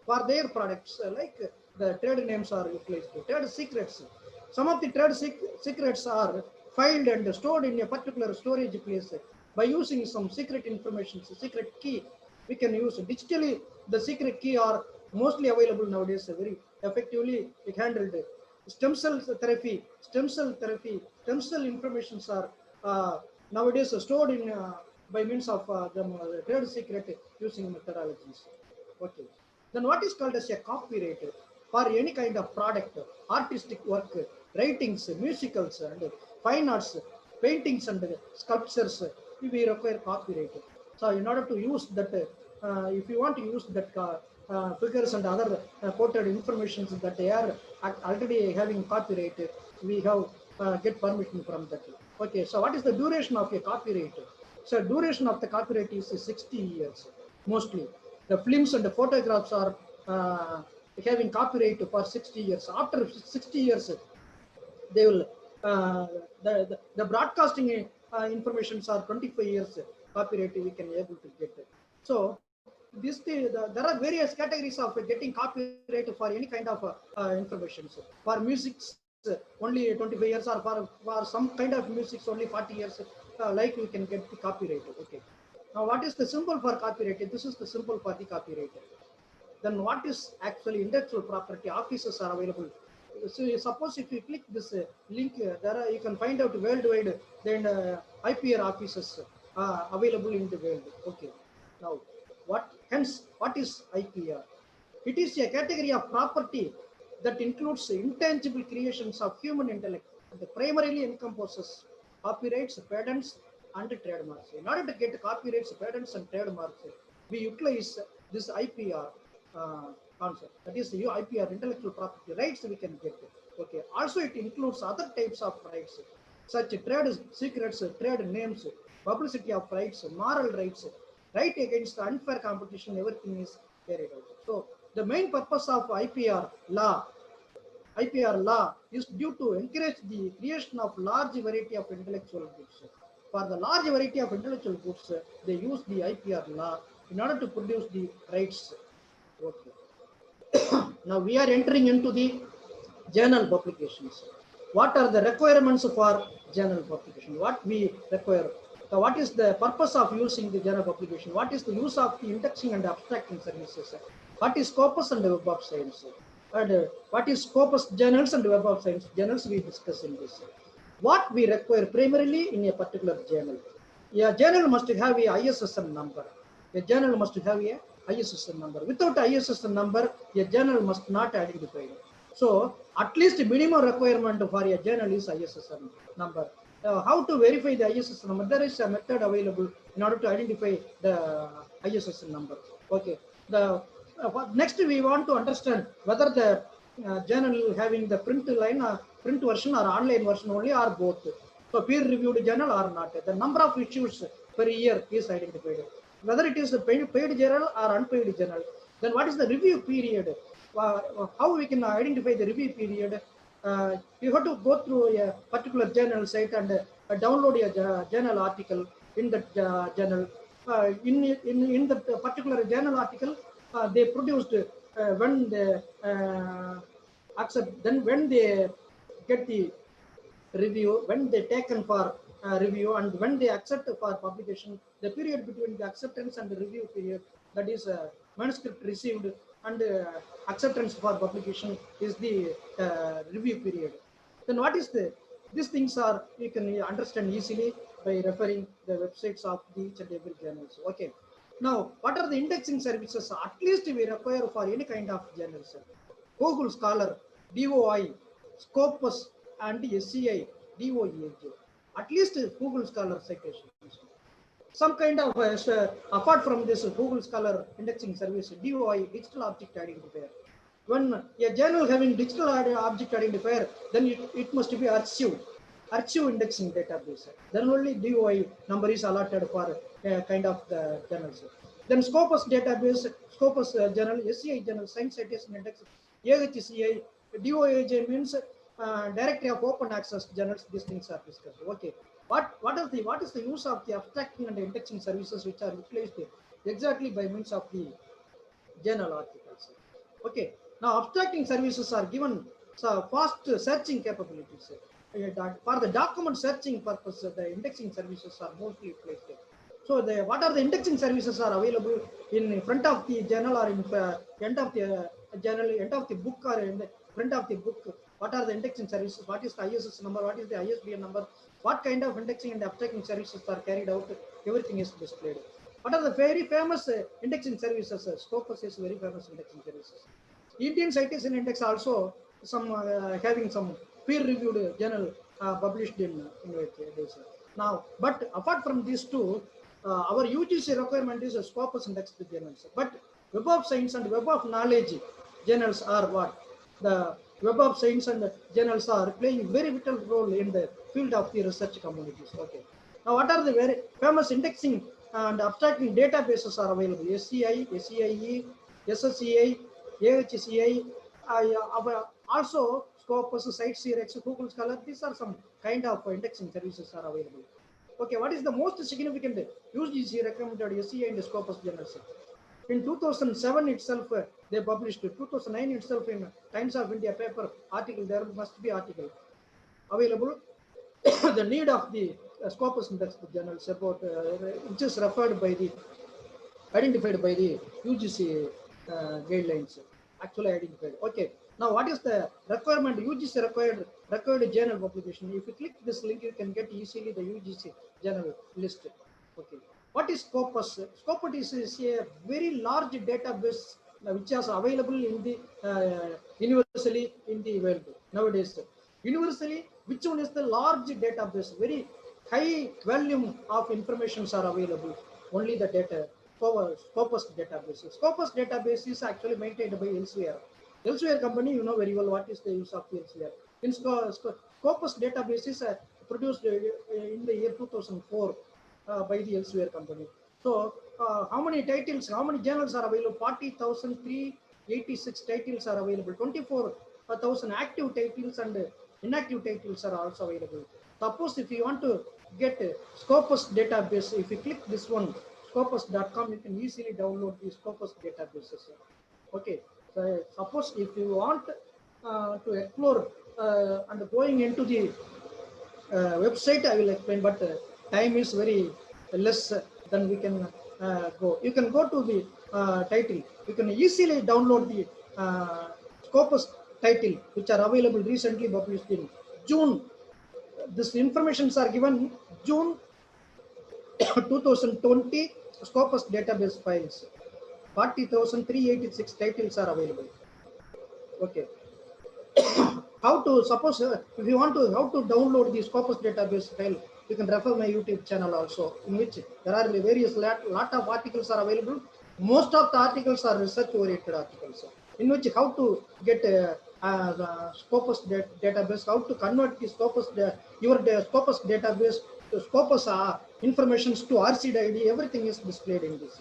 for their products, like the trade names are utilized. Trade secrets. Some of the trade secrets are filed and stored in a particular storage place by using some secret information, secret key. We can use digitally. The secret key are mostly available nowadays very effectively. It handled stem cell therapy, stem cell informations are nowadays stored in by means of the trade secret using methodologies. Okay. Then what is called as a copyright for any kind of product, artistic work, writings, musicals, and fine arts, paintings and sculptures, we require copyright. So in order to use that, if you want to use that figures and other quoted information that they are already having copyright, we have get permission from that. Okay, so what is the duration of a copyright? So duration of the copyright is 60 years, mostly. The films and the photographs are having copyright for 60 years. After 60 years, they will the broadcasting informations are 25 years copyright we can able to get. So there are various categories of getting copyright for any kind of information. For music, only 25 years, or for some kind of music only 40 years, like we can get the copyright. Okay. Now, what is the symbol for copyright? This is the symbol for the copyright. Then what is actually intellectual property? Offices are available. So suppose if you click this link, you can find out worldwide then IPR offices available in the world. Okay. Now, what is IPR? It is a category of property that includes intangible creations of human intellect. It primarily encompasses copyrights, patents, and trademarks. In order to get copyrights, patents, and trademarks, we utilize this IPR concept. That is the IPR, intellectual property rights we can get. Okay. Also, it includes other types of rights, such trade secrets, trade names, publicity of rights, moral rights, right against unfair competition. Everything is carried out. So, the main purpose of IPR law is due to encourage the creation of large variety of intellectual goods. For the large variety of intellectual goods, they use the IPR law in order to produce the rights. Okay. Now we are entering into the journal publications. What are the requirements for journal publication? What we require? So what is the purpose of using the journal publication? What is the use of the indexing and abstracting services? What is Scopus and Web of Science? And what is Scopus journals and Web of Science journals? We discuss in this. What we require primarily in a particular journal? A journal must have a ISSN number. A journal must have a ISSN number. Without ISSN number, a journal must not identify. So at least minimum requirement for a journal is ISSN number. How to verify the ISSN number? There is a method available in order to identify the ISSN number. Okay. Next, we want to understand whether the journal having the print version or online version only or both. So peer-reviewed journal or not. The number of issues per year is identified. Whether it is a paid journal or unpaid journal. Then what is the review period? How we can identify the review period? You have to go through a particular journal site and download a journal article in that journal. In the particular journal article, they produced when they accept, then when they get the review, when they taken for review, and when they accept for publication, the period between the acceptance and the review period, that is manuscript received and acceptance for publication, is the review period. Then what is these things are, you can understand easily by referring the websites of each and every journals. Okay. Now, what are the indexing services at least we require for any kind of journals? Google Scholar, DOI, Scopus, and SCI, DOEJ. At least Google Scholar citations. some kind of apart from this Google Scholar indexing service, DOI, digital object identifier. When a journal having digital object identifier, then it must be archive indexing database. Then only DOI number is allotted for kind of the journals. Then Scopus database, Scopus journal, SCI journal, Science Citation Index, AHCI, DOAJ means Directory of Open Access Journals. These things are discussed. Okay, what is the use of the abstracting and indexing services which are utilized exactly by means of the journal articles? Okay, now abstracting services are given fast searching capabilities. For the document searching purpose, the indexing services are mostly placed. So what are the indexing services are available in front of the journal or in end of the journal, end of the book or in the front of the book? What are the indexing services? What is the ISS number? What is the ISBN number? What kind of indexing and abstracting services are carried out? Everything is displayed. What are the very famous indexing services? Scopus is very famous indexing services. Indian Citation Index also some having some peer-reviewed journal published in this. Now, but apart from these two, our UGC requirement is a Scopus indexed journals. But Web of Science and Web of Knowledge journals are what? The Web of Science and journals are playing very vital role in the field of the research communities. Okay. Now, what are the very famous indexing and abstracting databases are available? SCI, SCIE, SSCI, AHCI, also Scopus, CiteSeerX, Google Scholar. These are some kind of indexing services are available. Okay, what is the most significant UGC recommended SCI and Scopus journals? In 2007 itself, they published. 2009 itself in Times of India paper article. There must be article available. The need of the Scopus indexed journals about which is referred by the identified by the UGC guidelines. Actually identified. Okay. Now, what is the requirement? UGC required journal publication. If you click this link, you can get easily the UGC journal list. Okay. What is Scopus? Scopus is a very large database which is available in the universally in the world nowadays. Universally, which one is the large database? Very high volume of informations are available. Only the data. Scopus database. Scopus database is actually maintained by Elsevier. Elsevier company, you know very well what is the use of the Elsevier. In Scopus database is produced in the year 2004 by the Elsevier company. So, how many titles, how many journals are available? 40,386 titles are available. 24,000 active titles and inactive titles are also available. Suppose if you want to get Scopus database, if you click this one, Scopus.com, you can easily download the Scopus databases. Okay. So suppose if you want to explore and going into the website, I will explain, but time is very less than we can go. You can go to the title. You can easily download the Scopus title, which are available recently published in June. This informations are given June 2020 Scopus database files. 40,386 titles are available. Okay. How to suppose if you want to how to download the Scopus database file, you can refer my YouTube channel also, in which there are various lot of articles are available. Most of the articles are research oriented articles, in which how to get Scopus database, how to convert the Scopus your Scopus database to Scopus informations to RCID. Everything is displayed in this.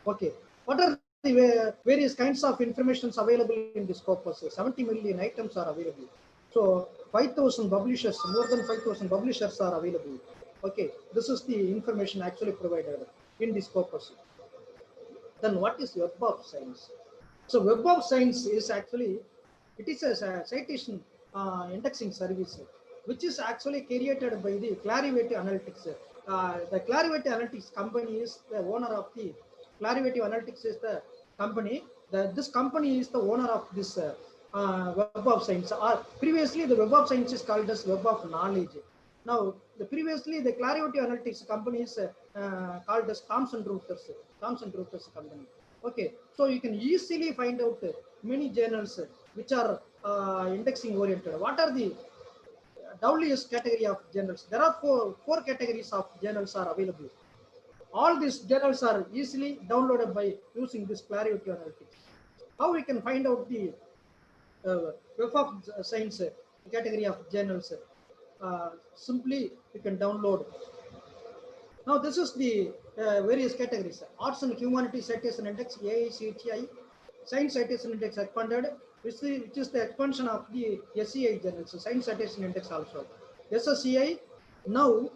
Okay. What are the various kinds of informations available in the Scopus? 70 million items are available. So 5,000 publishers, more than 5,000 publishers are available. Okay, this is the information actually provided in the Scopus. Then what is Web of Science? So Web of Science is actually, it is a citation indexing service, which is actually created by the Clarivate Analytics. The Clarivate Analytics company is the owner of the Clarivate Analytics is the company. This company is the owner of this Web of Science. Previously, the Web of Science is called as Web of Knowledge. Now, previously the Clarivate Analytics company is called as Thomson Reuters company. Okay, so you can easily find out many journals which are indexing oriented. What are the WS category of journals? There are four categories of journals are available. all these journals are easily downloaded by using this Clarivate Analytics. How we can find out the Web of Science category of journals? Simply you can download. Now this is the various categories: Arts and Humanities Citation Index, AICTI, Science Citation Index expanded, which is the expansion of the SCI journals, Science Citation Index also. SSCI, now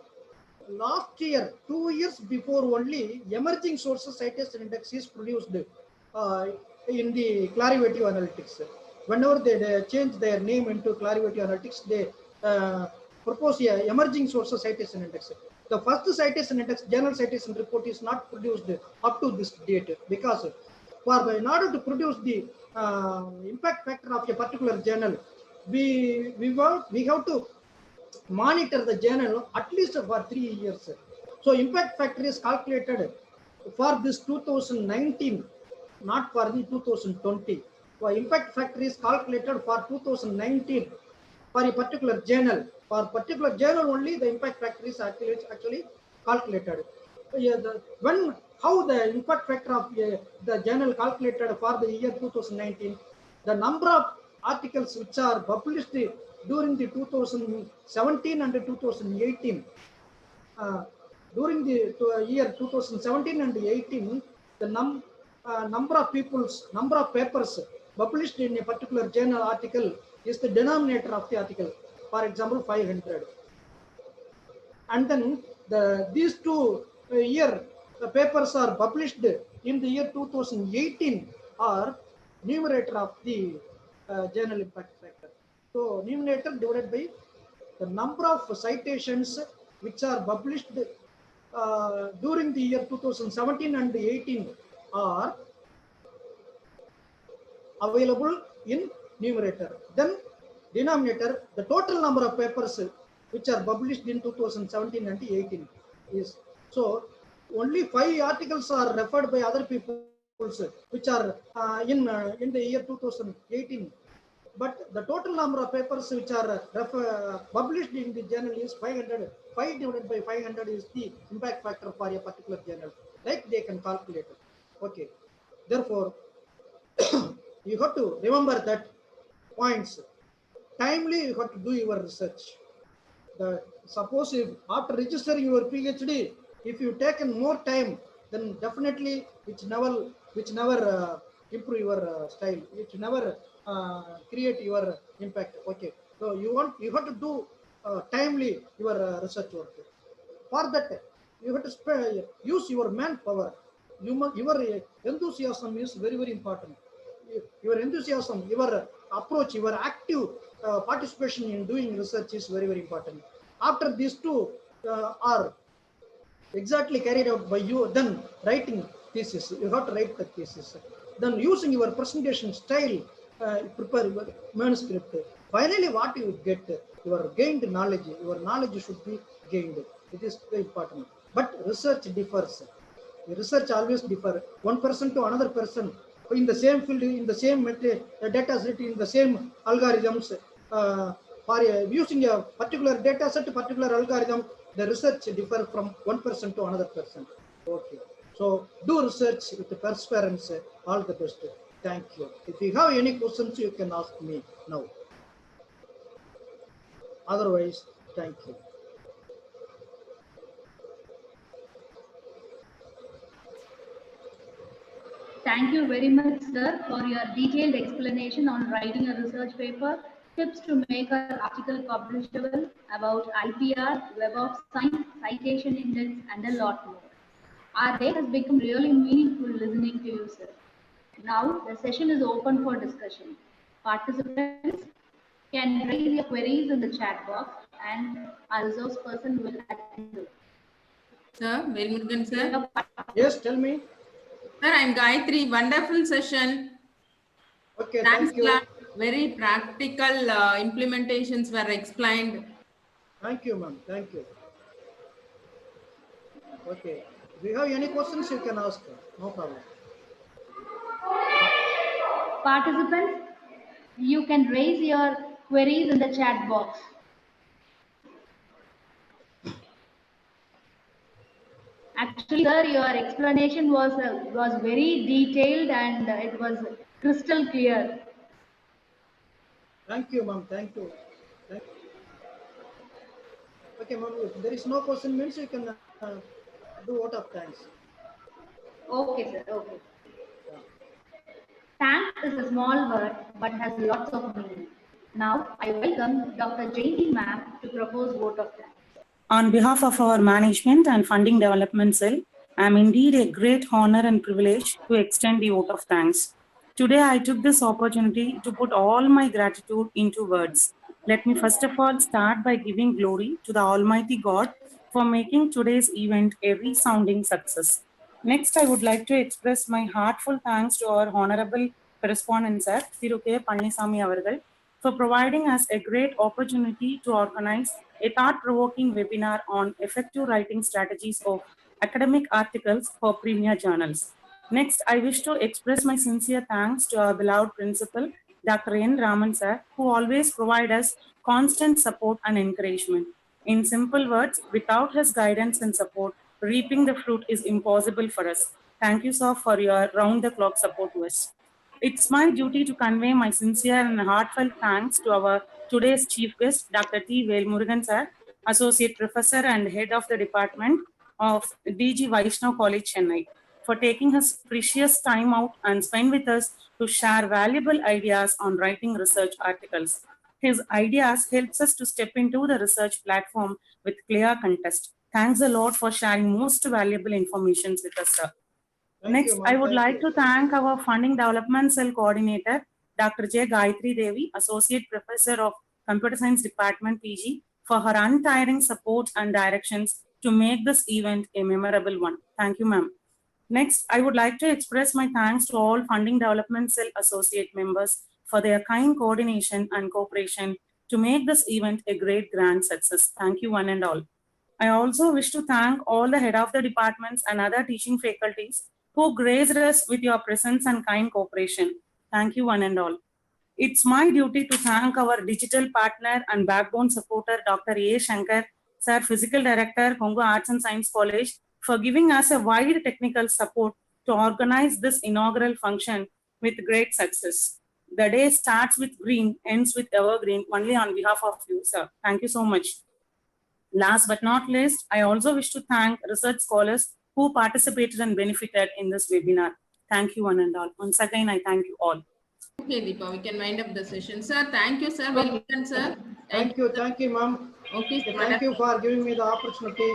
last year, 2 years before only, Emerging Sources Citation Index is produced in the Clarivate Analytics. Whenever they change their name into Clarivate Analytics, they propose a Emerging Sources Citation Index. The first citation index, journal citation report, is not produced up to this date, because in order to produce the impact factor of a particular journal, we have to monitor the journal at least for 3 years. So impact factor is calculated for this 2019, not for the 2020. So impact factor is calculated for 2019 for a particular journal. For particular journal only, the impact factor is actually calculated. How the impact factor of the journal calculated for the year 2019, the number of articles which are published during the 2017 and 2018, during the year 2017 and 18, the number of papers published in a particular journal article is the denominator of the article. For example, 500. And then these two papers are published in the year 2018 are numerator of the journal impact factor. So numerator divided by the number of citations which are published during the year 2017 and 18 are available in numerator. Then denominator, the total number of papers which are published in 2017 and 18 is. So only 5 articles are referred by other people which are in the year 2018. But the total number of papers which are published in the journal is 500. 5 divided by 500 is the impact factor for a particular journal. Like they can calculate it. Okay. Therefore, you have to remember that points. Timely, you have to do your research. Suppose if after registering your PhD, if you taken more time, then definitely which never improve your style. It never create your impact. Okay. So you have to do timely your research work. For that, you have to use your manpower. Your enthusiasm is very, very important. Your enthusiasm, your approach, your active participation in doing research is very, very important. After these two are exactly carried out by you, then writing thesis, you have to write the thesis. Then using your presentation style, prepare your manuscript. Finally, what you get, your gained knowledge, your knowledge should be gained. It is very important. But research differs. Research always differs. One person to another person in the same field, in the same data set, in the same algorithms. For using a particular data set, particular algorithm, the research differs from one person to another person. Okay. So do research with perseverance. All the best. Thank you. If you have any questions, you can ask me now. Otherwise, thank you. Thank you very much, sir, for your detailed explanation on writing a research paper, tips to make an article publishable, about IPR, Web of Science, citation index, and a lot more. Our day has become really meaningful listening to you, sir. Now, the session is open for discussion. Participants can raise your queries in the chat box, and our resource person will attend to it. Sir, Velmurugan sir. Yes, tell me. Sir, I'm Gayatri. Wonderful session. Okay, Thanks thank you. a lot. Very practical implementations were explained. Thank you, ma'am. Thank you. Okay. If you have any questions, you can ask. No problem. Participants, you can raise your queries in the chat box. Actually, sir, your explanation was very detailed and it was crystal clear. Thank you, ma'am. Thank you. Okay, ma'am. If there is no question, means you can do vote of thanks. Okay, sir. Okay. Thanks is a small word but has lots of meaning. Now, I welcome Dr. Jainti ma'am to propose vote of thanks. On behalf of our management and funding development cell, I am indeed a great honor and privilege to extend the vote of thanks. Today, I took this opportunity to put all my gratitude into words. Let me first of all start by giving glory to the Almighty God for making today's event a resounding success. Next, I would like to express my heartfelt thanks to our Honorable Correspondent Sir, Thiru K. Pannisamy Avargal, for providing us a great opportunity to organize a thought-provoking webinar on effective writing strategies of academic articles for premier journals. Next, I wish to express my sincere thanks to our beloved principal, Dr. N. Raman sir, who always provides us constant support and encouragement. In simple words, without his guidance and support, reaping the fruit is impossible for us. Thank you, sir, for your round-the-clock support to us. It's my duty to convey my sincere and heartfelt thanks to our today's chief guest, Dr. T. Velmurugan sir, Associate Professor and Head of the Department of DG Vaishnav College, Chennai, for taking his precious time out and spend with us to share valuable ideas on writing research articles. His ideas helps us to step into the research platform with clear context. Thanks a lot for sharing most valuable information with us, sir. Next, I would like to thank our Funding Development Cell Coordinator, Dr. J. Gayatri Devi, Associate Professor of Computer Science Department, PG, for her untiring support and directions to make this event a memorable one. Thank you, ma'am. Next, I would like to express my thanks to all Funding Development Cell Associate members for their kind coordination and cooperation to make this event a great grand success. Thank you, one and all. I also wish to thank all the head of the departments and other teaching faculties who graced us with your presence and kind cooperation. Thank you, one and all. It's my duty to thank our digital partner and backbone supporter, Dr. A. Shankar, Sir, Physical Director, Congo Arts and Science College, for giving us a wide technical support to organize this inaugural function with great success. The day starts with green, ends with evergreen, only on behalf of you, sir. Thank you so much. Last but not least, I also wish to thank research scholars who participated and benefited in this webinar. Thank you, one and all. Once again, I thank you all. Okay, Deepa, we can wind up the session. Sir, thank you, sir. Well done, sir. Thank you, ma'am. Okay, Thank you for giving me the opportunity.